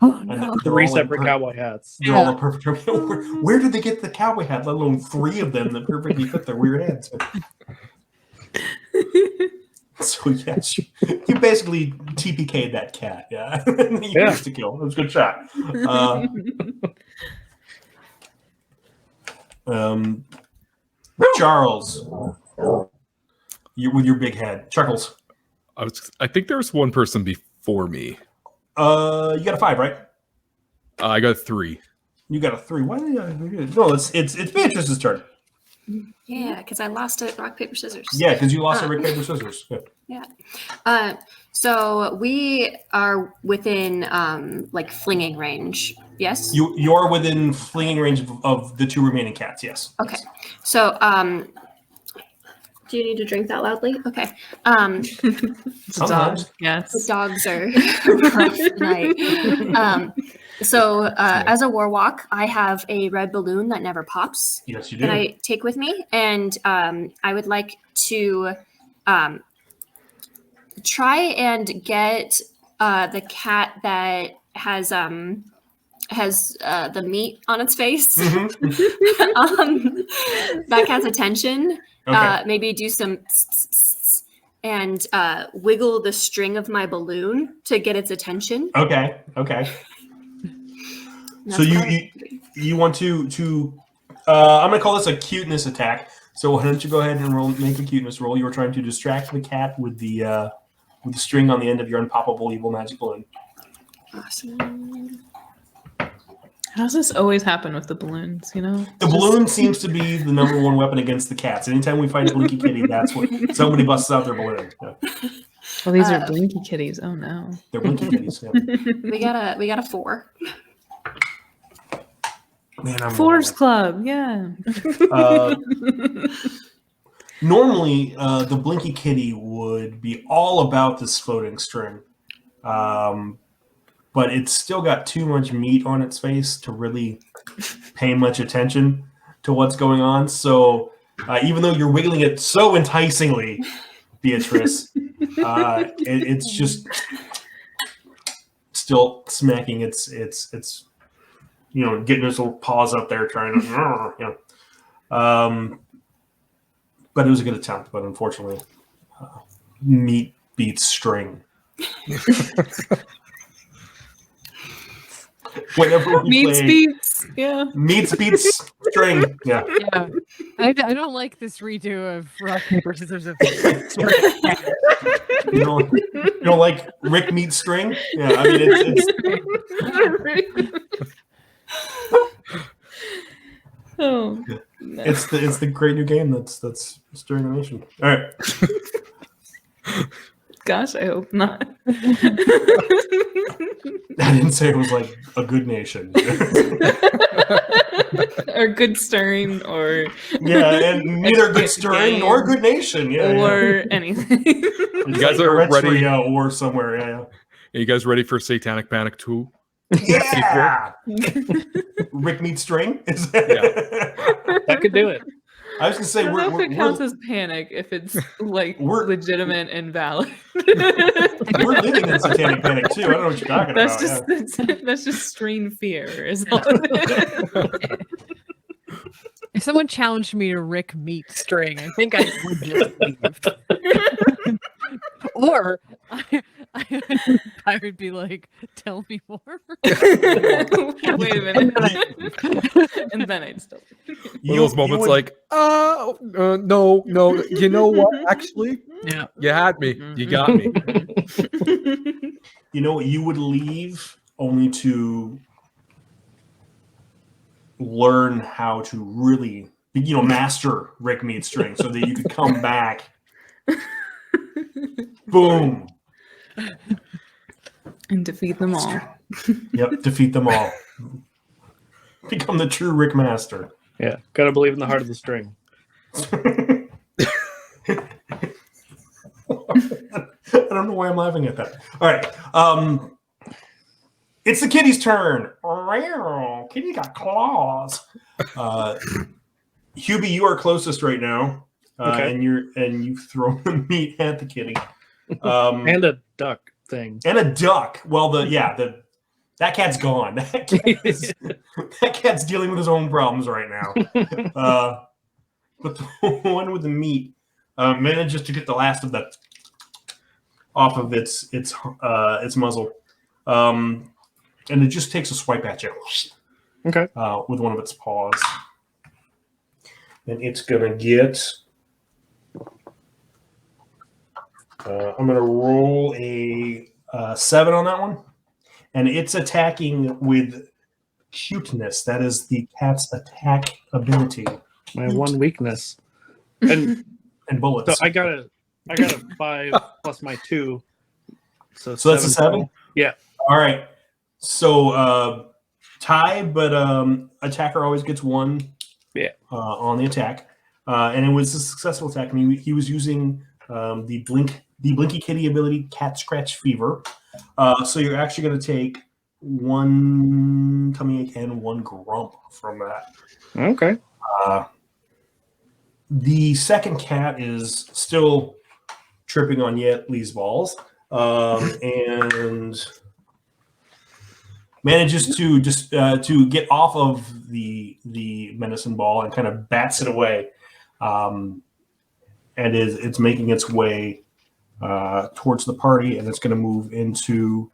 oh And no. they're 3 all separate in cowboy hats. They're all a perfect. Where did they get the cowboy hat? Let alone 3 of them that perfectly fit their weird heads. So yes, you basically TPK'd that cat. Yeah, you used to kill. It was a good shot. Charles, you with your big head, Chuckles. I think there was one person before me. You got a 5, right? I got 3. You got a 3. Why? No, it's Beatrice's turn. Yeah, because I lost at rock, paper, scissors. Yeah, because you lost a rock, paper, scissors. Yeah. Yeah. So we are within like flinging range. Yes. You're within flinging range of the 2 remaining cats. Yes. Okay. So do you need to drink that loudly? Okay. Sometimes. The Yes. dogs are rough tonight. As a warwalk, I have a red balloon that never pops Yes, you do. that I take with me, and I would like to try and get the cat that has the meat on its face. That cat's attention. Okay. Maybe do some and wiggle the string of my balloon to get its attention. Okay. So you want to I'm gonna call this a cuteness attack. So why don't you go ahead and make a cuteness roll? You were trying to distract the cat with the string on the end of your unpoppable evil magic balloon. Awesome. How does this always happen with the balloons? You know, The balloon seems to be the number 1 weapon against the cats. Anytime we fight a Blinky Kitty, that's what somebody busts out their balloon. Yeah. well, these are blinky kitties. Oh no. They're Blinky Kitties. Yeah. We got a 4. Man, I'm Fours Club. Yeah. Normally, the Blinky Kitty would be all about this floating string. But it's still got too much meat on its face to really pay much attention to what's going on. So even though you're wiggling it so enticingly, Beatrice, it's just still smacking its getting its little paws up there trying to but it was a good attempt. But unfortunately, meat beats string. Whenever we Meats play beats. Yeah. Meats beats string. Yeah. Yeah. I don't like this redo of rock, paper, scissors. You don't like Rick meets string? Yeah, I mean Oh. No. it's the great new game that's stirring the nation. All right. Gosh, I hope not. I didn't say it was like a good nation. Or good stirring, or Yeah, and neither good stirring nor good nation. Yeah, or anything. You guys are ready? Or somewhere. Yeah. Are you guys ready for Satanic Panic 2? Yeah. Rick meets string. That could do it. I was gonna say I don't know if it counts we're as panic if it's like We're- legitimate and valid. living in satanic panic too. I don't know what you're talking That's about. just that's just strain fear. Is all it is. If someone challenged me to Rick meet string, I think I would just leave. Or I would be like, tell me more. Wait a minute. And then I'd still. One of those moments like, no, you know what? Actually, Yeah. you had me. You got me. You know what? You would leave only to learn how to really, master Rick meets string, so that you could come back. Boom. And defeat them all. Yep, defeat them all. Become the true Rick Master. Yeah, gotta believe in the heart of the string. I don't know why I'm laughing at that. All right. It's the kitty's turn. Kitty got claws. Hubie, you are closest right now, Okay. and you've thrown the meat at the kitty, And a duck thing. and a duck. Well, that cat's gone. That cat's dealing with his own problems right now. But the one with the meat manages to get the last of that off of its muzzle, and it just takes a swipe at you. Okay. With one of its paws, and it's gonna get. I'm gonna roll a 7 on that one, and it's attacking with cuteness. That is the cat's attack ability. My one weakness. And bullets. so I got a 5 plus my 2. So that's a 7? Yeah. All right. So tie, but attacker always gets 1. Yeah. On the attack, and it was a successful attack. I mean, he was using the Blinky Kitty ability, Cat Scratch Fever. So you're actually going to take 1 tummy ache and 1 grump from that. Okay. The second cat is still tripping on Lee's balls, and manages to just to get off of the medicine ball and kind of bats it away, and it's making its way towards the party, and it's going to move into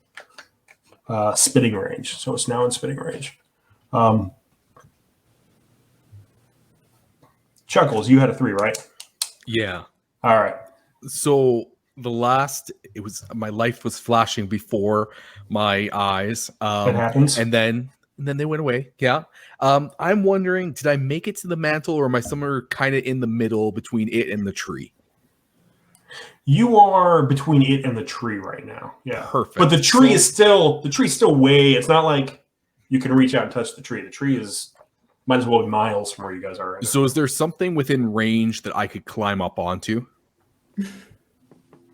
spitting range. So it's now in spitting range. Chuckles, you had a 3, right? Yeah. All right. So my life was flashing before my eyes. That happens. And then they went away. Yeah. I'm wondering, did I make it to the mantle, or am I somewhere kind of in the middle between it and the tree? You are between it and the tree right now. Yeah. Perfect. But the tree's still way. It's not like you can reach out and touch the tree. The tree might as well be miles from where you guys are right now. So is there something within range that I could climb up onto?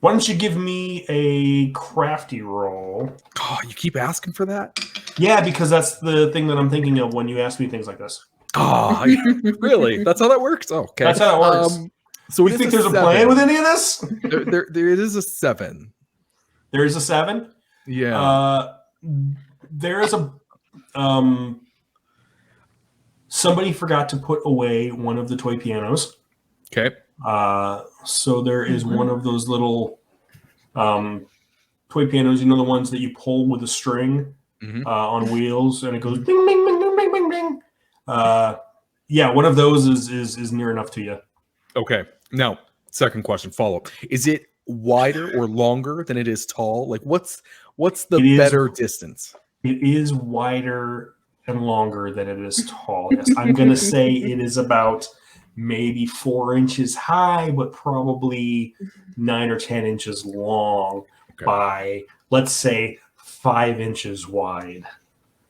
Why don't you give me a crafty roll? Oh, you keep asking for that? Yeah, because that's the thing that I'm thinking of when you ask me things like this. Oh, really? That's how that works? Oh, okay. That's how it works. So you think there's a plan with any of this? There is a 7. There is a 7? Yeah. There is a... somebody forgot to put away one of the toy pianos. Okay. So there is one of those little toy pianos, the ones that you pull with a string on wheels, and it goes ding, ding, ding, ding, ding, ding, ding. One of those is near enough to you. Okay. Now, second question, follow-up. Is it wider or longer than it is tall? Like, what's the better distance? It is wider and longer than it is tall. Yes, I'm going to say it is about maybe 4 inches high, but probably 9 or 10 inches long by, let's say, 5 inches wide.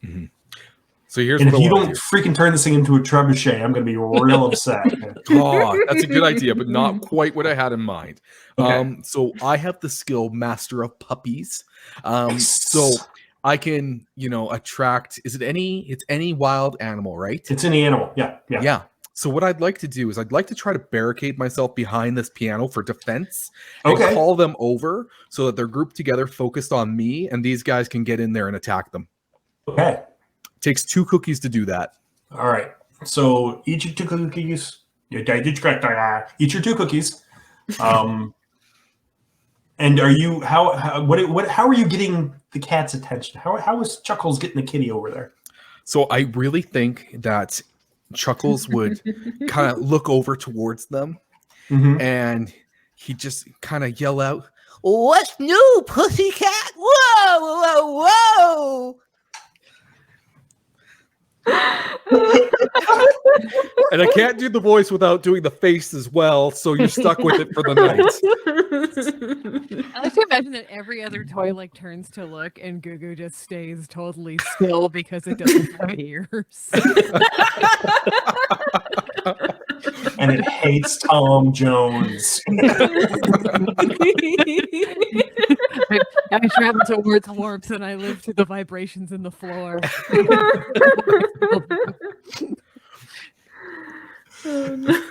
Mm-hmm. So here's and what if you don't freaking turn this thing into a trebuchet, I'm going to be real upset. Oh, that's a good idea, but not quite what I had in mind. Okay. So I have the skill Master of Puppies. So I can, attract. It's any wild animal, right? It's any animal. Yeah. So what I'd like to do is I'd like to try to barricade myself behind this piano for defense and call them over so that they're grouped together, focused on me, and these guys can get in there and attack them. Okay. Takes 2 cookies to do that. All right. So eat your 2 cookies. Eat your 2 cookies. And are you how are you getting the cat's attention? How is Chuckles getting the kitty over there? So I really think that Chuckles would kind of look over towards them, and he'd just kind of yell out, "What's new, pussycat? Whoa, whoa, whoa!" And I can't do the voice without doing the face as well, so you're stuck with it for the night. I like to imagine that every other toy turns to look, and Gugu just stays totally still because it doesn't have ears. And it hates Tom Jones. I travel towards warmth and I live through the vibrations in the floor. Oh, no.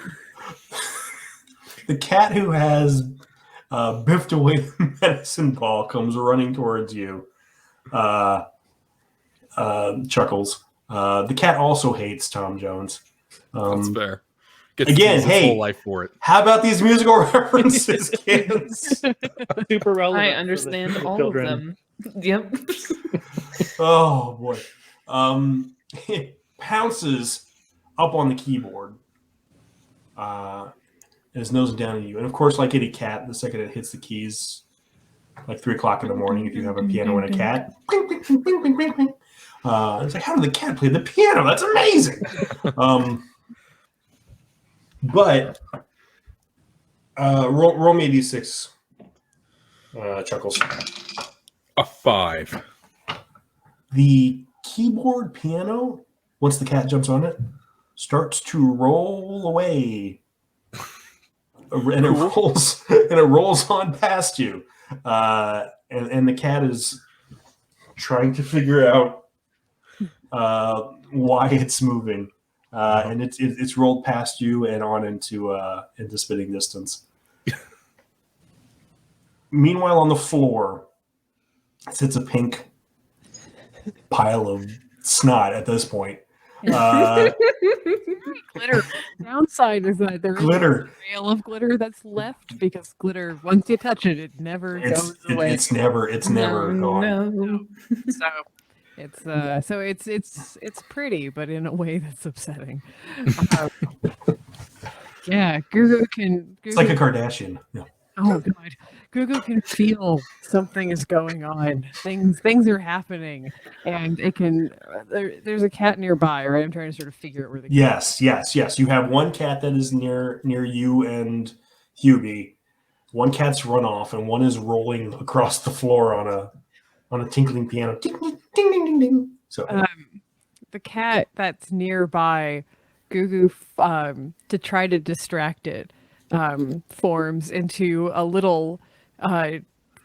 The cat who has biffed away the medicine ball comes running towards you. Chuckles. The cat also hates Tom Jones. That's fair. Gets Again, to use his hey, whole life for it. how about these musical references, kids? Super relevant. I for understand the all children. of them. Yep. Oh boy. It pounces up on the keyboard. And is nosing down at you. And of course, like any cat, the second it hits the keys, like 3 o'clock in the morning, if you have a piano and a cat, bing, bing, bing, bing, bing, bing, bing. It's like, how did the cat play the piano? That's amazing. But roll me a d6, Chuckles. A 5. The keyboard piano, once the cat jumps on it, starts to roll away, and it rolls on past you, and the cat is trying to figure out why it's moving, and it's rolled past you and on into spitting distance. Meanwhile, on the floor sits a pink pile of snot at this point. Glitter. Downside is that there's Glitter. a trail of glitter that's left because glitter, once you touch it, it never goes away. It's never gone. No. So it's pretty, but in a way that's upsetting. Yeah, Gugu can. It's like a Kardashian. Yeah. Oh god, Gugu can feel something is going on. Things are happening, and it can. There's a cat nearby, right? I'm trying to sort of figure out where the Yes. You have one cat that is near you and Hubie. One cat's run off, and one is rolling across the floor on a tinkling piano. Ding, ding, ding, ding, ding, ding. So the cat that's nearby, Gugu, to try to distract it, forms into a little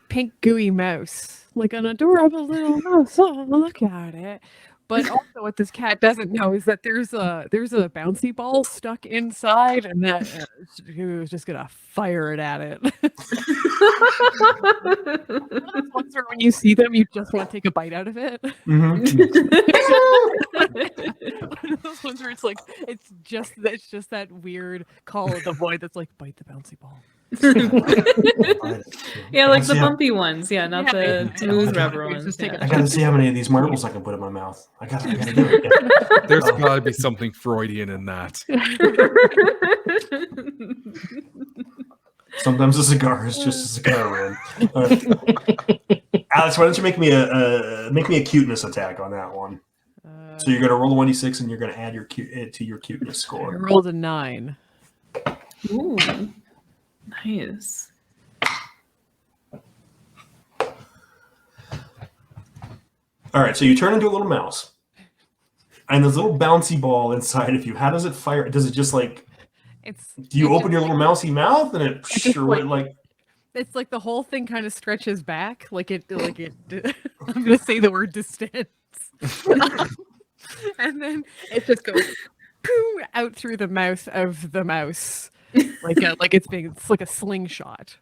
pink gooey mouse, like an adorable little mouse. Oh, look at it. But also what this cat doesn't know is that there's a bouncy ball stuck inside, and that Gugu's just gonna fire it at it. Those ones where when you see them, you just want to take a bite out of it. mhm. One of those ones where it's like it's just that weird call of the void that's like bite the bouncy ball. Yeah, like the Yeah. bumpy ones. Yeah, not the smooth rubber ones. Just take Yeah. a I gotta see how many of these marbles I can put in my mouth. I gotta do it. Yeah. There's got to be something Freudian in that. Sometimes a cigar is just a cigar, man. Alex, why don't you make me a cuteness attack on that one? So you're gonna roll a 1d6 and you're gonna add to your cuteness I score. rolled a 9. Ooh, nice. All right, so you turn into a little mouse, and there's a little bouncy ball inside of you. How does it fire? Does it just like? Do you open your little mousy mouth and it just like? It's like the whole thing kind of stretches back, like it. I'm gonna say the word distends, and then it just goes poo out through the mouth of the mouse, it's like a slingshot.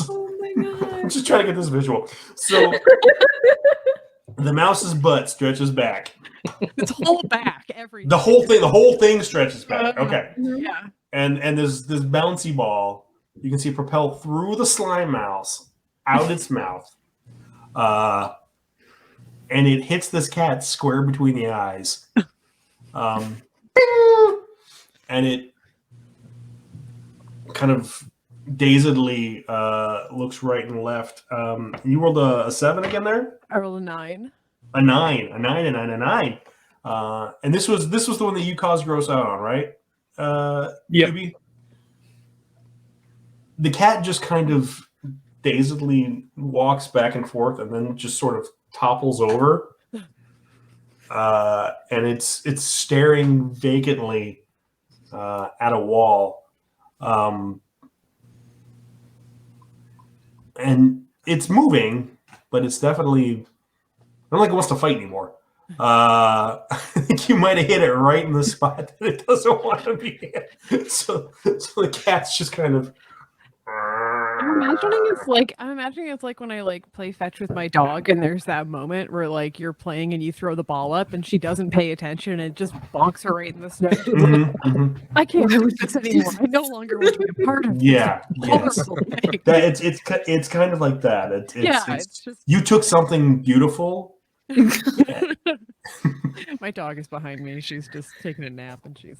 Oh my god. I'm just trying to get this visual. So the mouse's butt stretches back. Its whole back, everything. The whole thing stretches back. Okay. Yeah. And there's this bouncy ball. You can see it propel through the slime mouse, out its mouth. And it hits this cat square between the eyes. And it kind of dazedly looks right and left. You rolled a 7 again there? I rolled a 9. A 9. A 9, a 9, a 9. And this was the one that you caused gross out on, right? Yep. Yubi? The cat just kind of dazedly walks back and forth and then just sort of topples over. And it's staring vacantly at a wall. And it's moving, but it's definitely I don't think it wants to fight anymore. I think you might have hit it right in the spot that it doesn't want to be hit. So the cat's just kind of. I'm imagining it's like when I like play fetch with my dog, and there's that moment where like you're playing and you throw the ball up, and she doesn't pay attention, and it just bonks her right in the snow. I can't do this anymore. I no longer want to be a part of this. Yeah, yes. It's kind of like that. It's just you took something beautiful. My dog is behind me. She's just taking a nap, and she's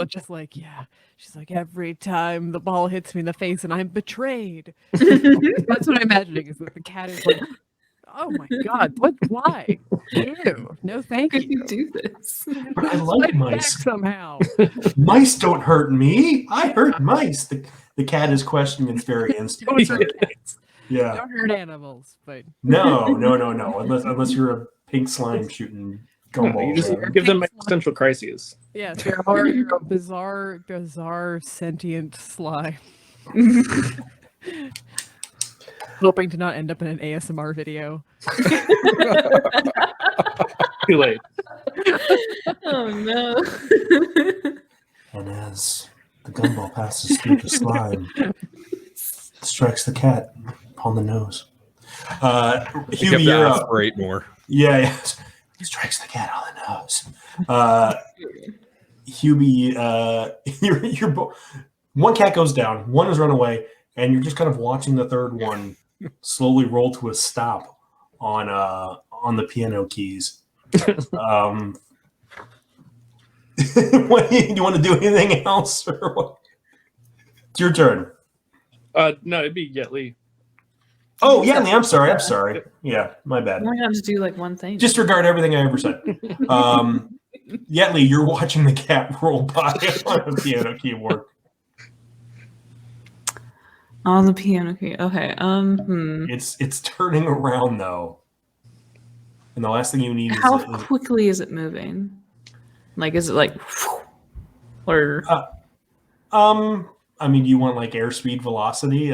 just like, yeah. She's like, every time the ball hits me in the face, and I'm betrayed. That's what I'm imagining. Is that the cat is like, oh my god, what? Why? Ew, no, thank you. You do this. But I like mice somehow. Mice don't hurt me. I hurt mice. The cat is questioning its very instincts. Yeah. Don't hurt animals, but No. Unless you're a pink slime shooting gumballs. You just give them existential crises. yes, you're a bizarre sentient slime. Hoping to not end up in an ASMR video. Too late. Oh no. And as the gumball passes through the slime, it strikes the cat upon the nose. Hubie, you're up. Aspirate more. Yeah. It strikes the cat on the nose. Hubie, you're one cat goes down, one has run away, and you're just kind of watching the third one slowly roll to a stop on the piano keys. What, do you want to do anything else, or what? It's your turn. No, it'd be Yetley. Oh, yeah, I'm sorry. Yeah, my bad. I only have to do like one thing. Disregard everything I ever said. Yetley, you're watching the cat roll by on the piano keyboard. On the piano key. Okay. It's turning around though, and the last thing you need How is quickly is it moving? Like, is it like, or? I mean, do you want like airspeed velocity?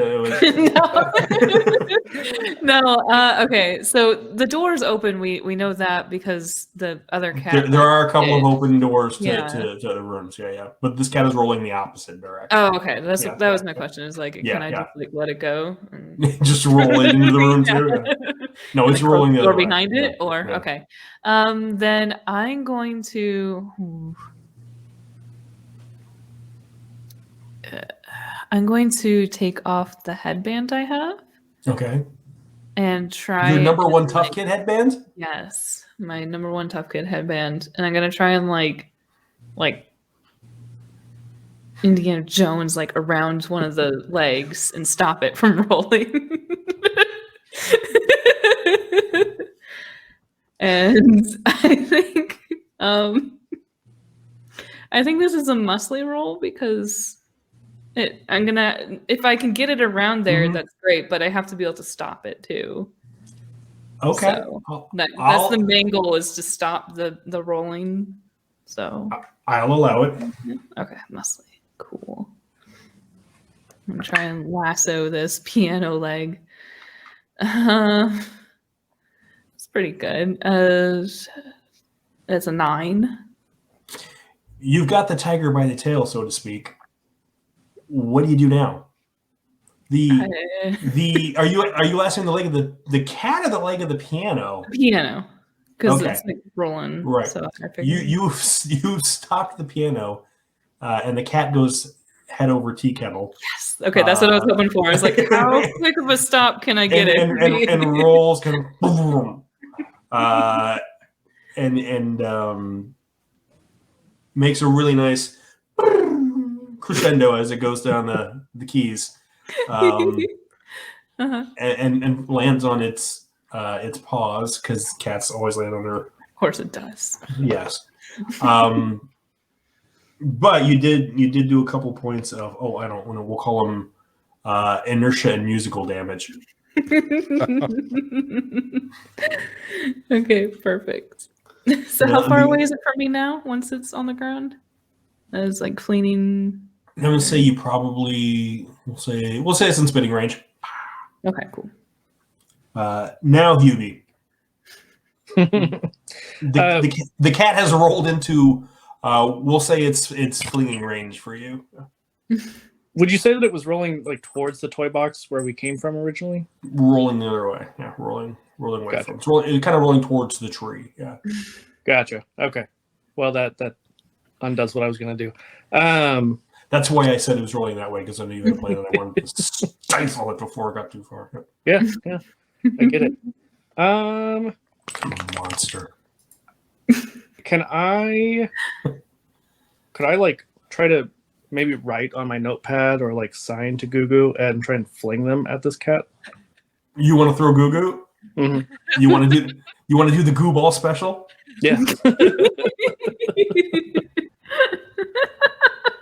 No. Okay. So the door's open. We know that because the other cat. There are a couple of open doors to Yeah. the rooms. Yeah. But this cat is rolling the opposite direction. Oh, okay. That was my question. Is like, can I just like let it go? And... Just roll it into the room too. Yeah. No, it's like, rolling the or other way. behind it, Yeah. or Yeah. okay. Then I'm going to. I'm going to take off the headband I have Okay. and try. Your number and, one tough like, kid headband? Yes, my number one tough kid headband, and I'm gonna try and like Indiana Jones like around one of the legs and stop it from rolling. And I think this is a muscly roll because I'm gonna, if I can get it around there, that's great, but I have to be able to stop it too. Okay. So that's the main goal, is to stop the rolling. So I'll allow it. okay, muscly, cool. I'm gonna try and lasso this piano leg. It's pretty good. It's a 9. You've got the tiger by the tail, so to speak. What do you do now? Are you lassoing the leg of the cat or the leg of the piano? Piano, because Okay. it's like rolling. Right. So I figured. You've stopped the piano, and the cat goes head over tea kettle. Yes. Okay, that's what I was hoping for. I was like, how quick of a stop can I get and rolls kind of boom, and makes a really nice crescendo as it goes down the keys, and lands on its paws, because cats always land on their. Of course it does. Yes. But you did do a couple points of we'll call them inertia and musical damage. Okay, perfect. So how far away is it from me now once it's on the ground? As like cleaning. I'm gonna say you probably we'll say it's in spitting range. Okay, cool. Now, Hubie. The cat has rolled into, we'll say it's fleeing range for you. Would you say that it was rolling like towards the toy box where we came from originally? Rolling the other way. Yeah, rolling away Gotcha. from. It's kind of rolling towards the tree. Yeah. Gotcha. Okay. Well, that undoes what I was going to do. That's why I said it was rolling that way, because I knew you had a plan and I wanted to stifle it before it got too far. Yeah, I get it. Monster. Could I like try to maybe write on my notepad or like sign to Gugu and try and fling them at this cat? You want to throw Goo Goo? Mm-hmm. You want to do the Goo Ball special? Yeah.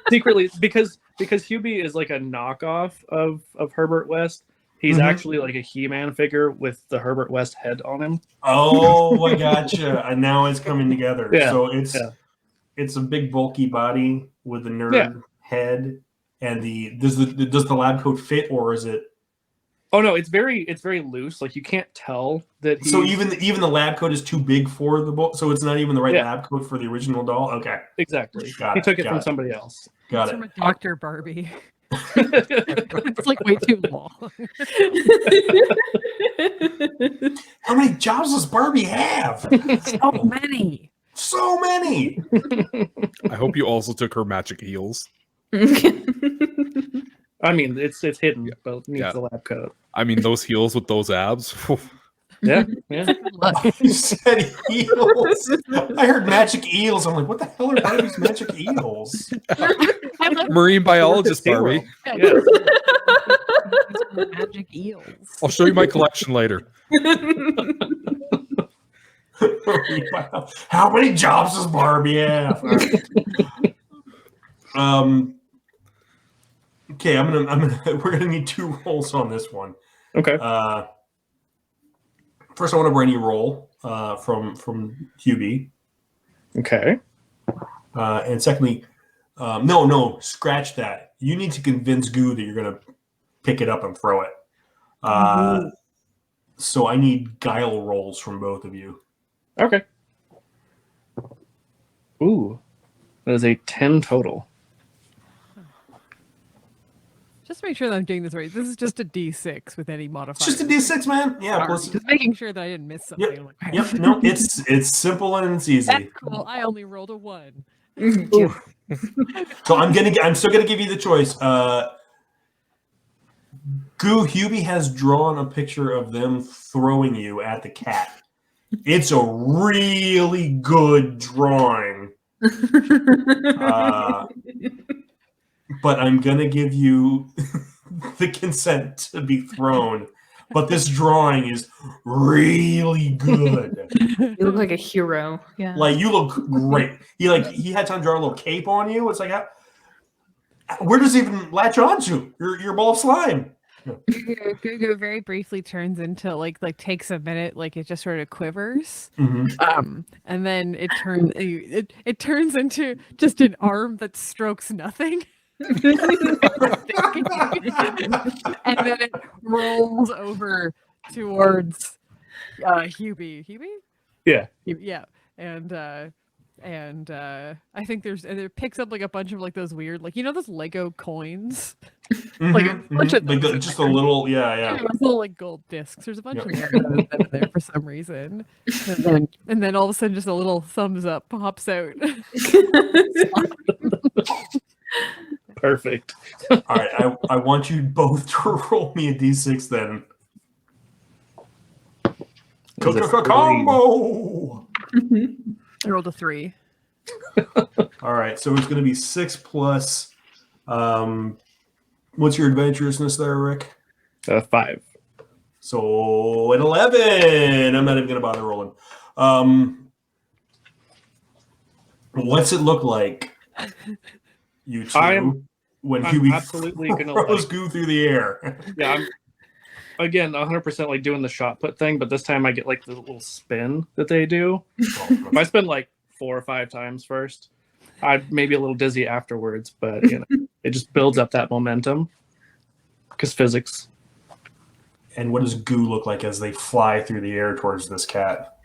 Secretly, because Hubie is like a knockoff of Herbert West. He's actually like a He-Man figure with the Herbert West head on him. Oh, I gotcha. And now it's coming together. Yeah. So it's a big bulky body with the nerd head, and does the lab coat fit, or is it? Oh no, it's very loose. Like you can't tell that. So even the lab coat is too big for the book. So it's not even the right lab coat for the original doll. Okay, exactly. Got he it, took it got from it. somebody else. Got It's it. from a Dr. Barbie. It's like way too long. How many jobs does Barbie have? So many. So many. I hope you also took her magic heels. I mean, it's hidden, but it needs the lab coat. I mean, those heels with those abs. Yeah. You said eels. I heard magic eels. I'm like, what the hell are Barbie's magic eels? Marine biologist Barbie. Yeah. Magic eels. I'll show you my collection later. How many jobs does Barbie have? Okay, we're gonna need 2 rolls on this one. Okay. First, I want a brainy roll from Hubie. Okay. And secondly, no, scratch that. You need to convince Goo that you're gonna pick it up and throw it. So I need guile rolls from both of you. Okay. Ooh, that is a 10 total. Just make sure that I'm doing this right. This is just a D6 with any modifier. It's just a D6, man. Yeah, plus, Just making sure that I didn't miss something. Yep. I'm like, Yep. No, it's simple and it's easy. That's cool. I only rolled a 1. So I'm still gonna give you the choice. Hubie has drawn a picture of them throwing you at the cat. It's a really good drawing. But I'm gonna give you the consent to be thrown. But this drawing is really good. You look like a hero. Yeah. Like, you look great. He had time to draw a little cape on you. It's like, where does it even latch onto? Your ball of slime. Gugu very briefly turns into like takes a minute, like it just sort of quivers, Mm-hmm. and then it turns into just an arm that strokes nothing. And then it rolls over towards Hubie. Yeah. Yeah. And I think it picks up like a bunch of like those weird, like, you know, those Lego coins. Like a bunch of like those just a little, yeah. those little like gold discs. There's a bunch of them in there for some reason. And then all of a sudden just a little thumbs up pops out. Perfect. All right, I want you both to roll me a d6 then. Combo! I rolled a 3. All right, so it's going to be 6 plus. What's your adventurousness there, Rick? 5. So at 11, I'm not even going to bother rolling. What's it look like, you two, when I'm Hubie absolutely gonna throws Goo through the air? Yeah, I'm again 100% like doing the shot put thing, but this time I get like the little spin that they do. If I spin like 4 or 5 times first, I may be a little dizzy afterwards, but you know, it just builds up that momentum because physics. And what does goo look like as they fly through the air towards this cat?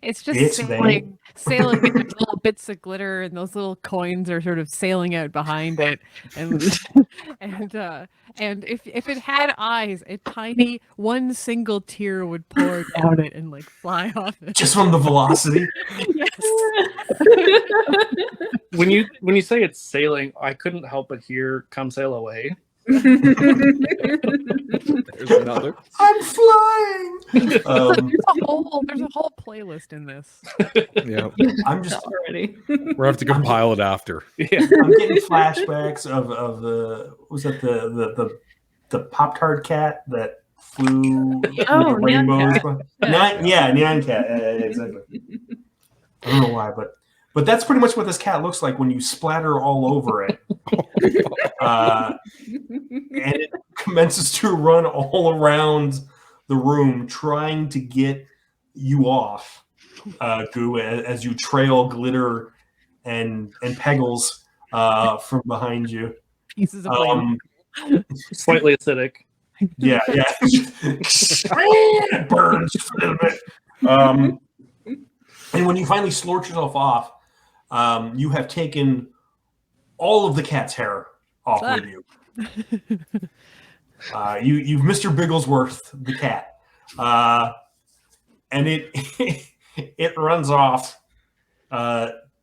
It's just It's sailing, and there's little bits of glitter, and those little coins are sort of sailing out behind it, and and if it had eyes, a tiny one single tear would pour down it and like fly off it. Just from the velocity. Yes. When you say it's sailing, I couldn't help but hear "Come Sail Away." There's another. I'm flying. There's a whole playlist in this. Yeah, I'm just Already. we're gonna have to compile it after. Yeah. I'm getting flashbacks of the was that the Pop-Tart cat that flew with Oh, the Nyan rainbows. Cat. Nyan cat. Yeah, exactly. I don't know why, but that's pretty much what this cat looks like when you splatter all over it. And it commences to run all around the room trying to get you off, Goo, as you trail glitter and Pegbles from behind you. Pieces of land. Slightly acidic. Yeah. It burns just a little bit. And when you finally slort yourself off, you have taken all of the cat's hair off with you. You've Mr. Bigglesworth the cat, and it runs off,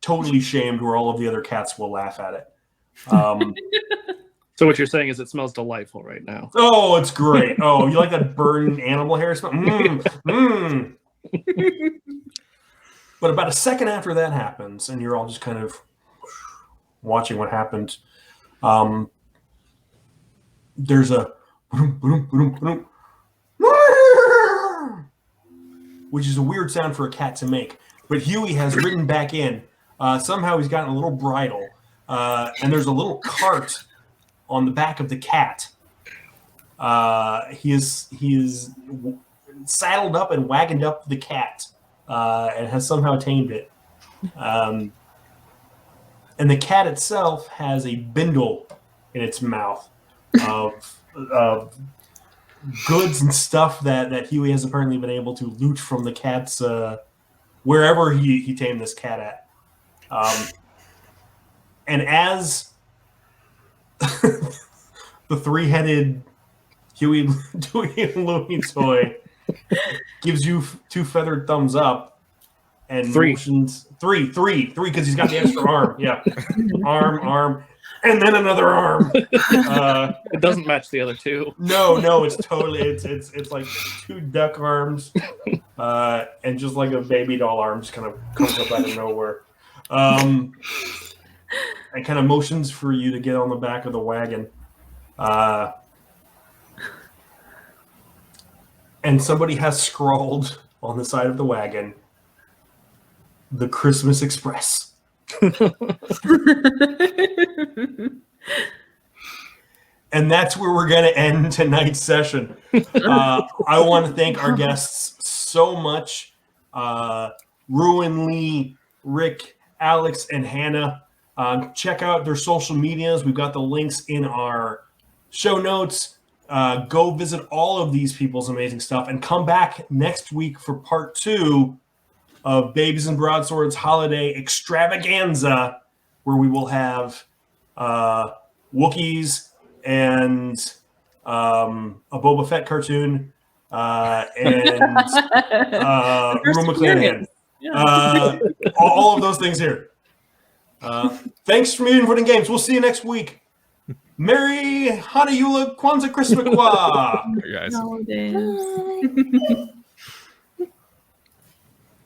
totally shamed, where all of the other cats will laugh at it. So what you're saying is it smells delightful right now. Oh, it's great. Oh, you like that burning animal hair smell? But about a second after that happens, and you're all just kind of watching what happened, there's a which is a weird sound for a cat to make. But Huey has ridden back in. Somehow he's gotten a little bridle, and there's a little cart on the back of the cat. He is saddled up and wagoned up the cat, and has somehow tamed it. And the cat itself has a bindle in its mouth of goods and stuff that Huey has apparently been able to loot from the cat's wherever he tamed this cat at. And as the three-headed Huey, Dewey, and Louie toy gives you two feathered thumbs up and motions three because he's got the extra arm. Yeah, arm, and then another arm. It doesn't match the other two. No, it's totally it's like two duck arms, and just like a baby doll arm just kind of comes up out of nowhere. And kind of motions for you to get on the back of the wagon. And somebody has scrawled on the side of the wagon, "The Christmas Express." And that's where we're going to end tonight's session. I want to thank our guests so much. Ruin, Lee, Rick, Alex, and Hannah. Check out their social medias. We've got the links in our show notes. Go visit all of these people's amazing stuff and come back next week for part 2 of Babies and Broadswords Holiday Extravaganza, where we will have Wookiees and a Boba Fett cartoon and Rue McClanahan. All of those things here. Thanks for meeting Footing Games. We'll see you next week. Merry Hanayula Kwanzaa Christmas. Hey guys. Holidays.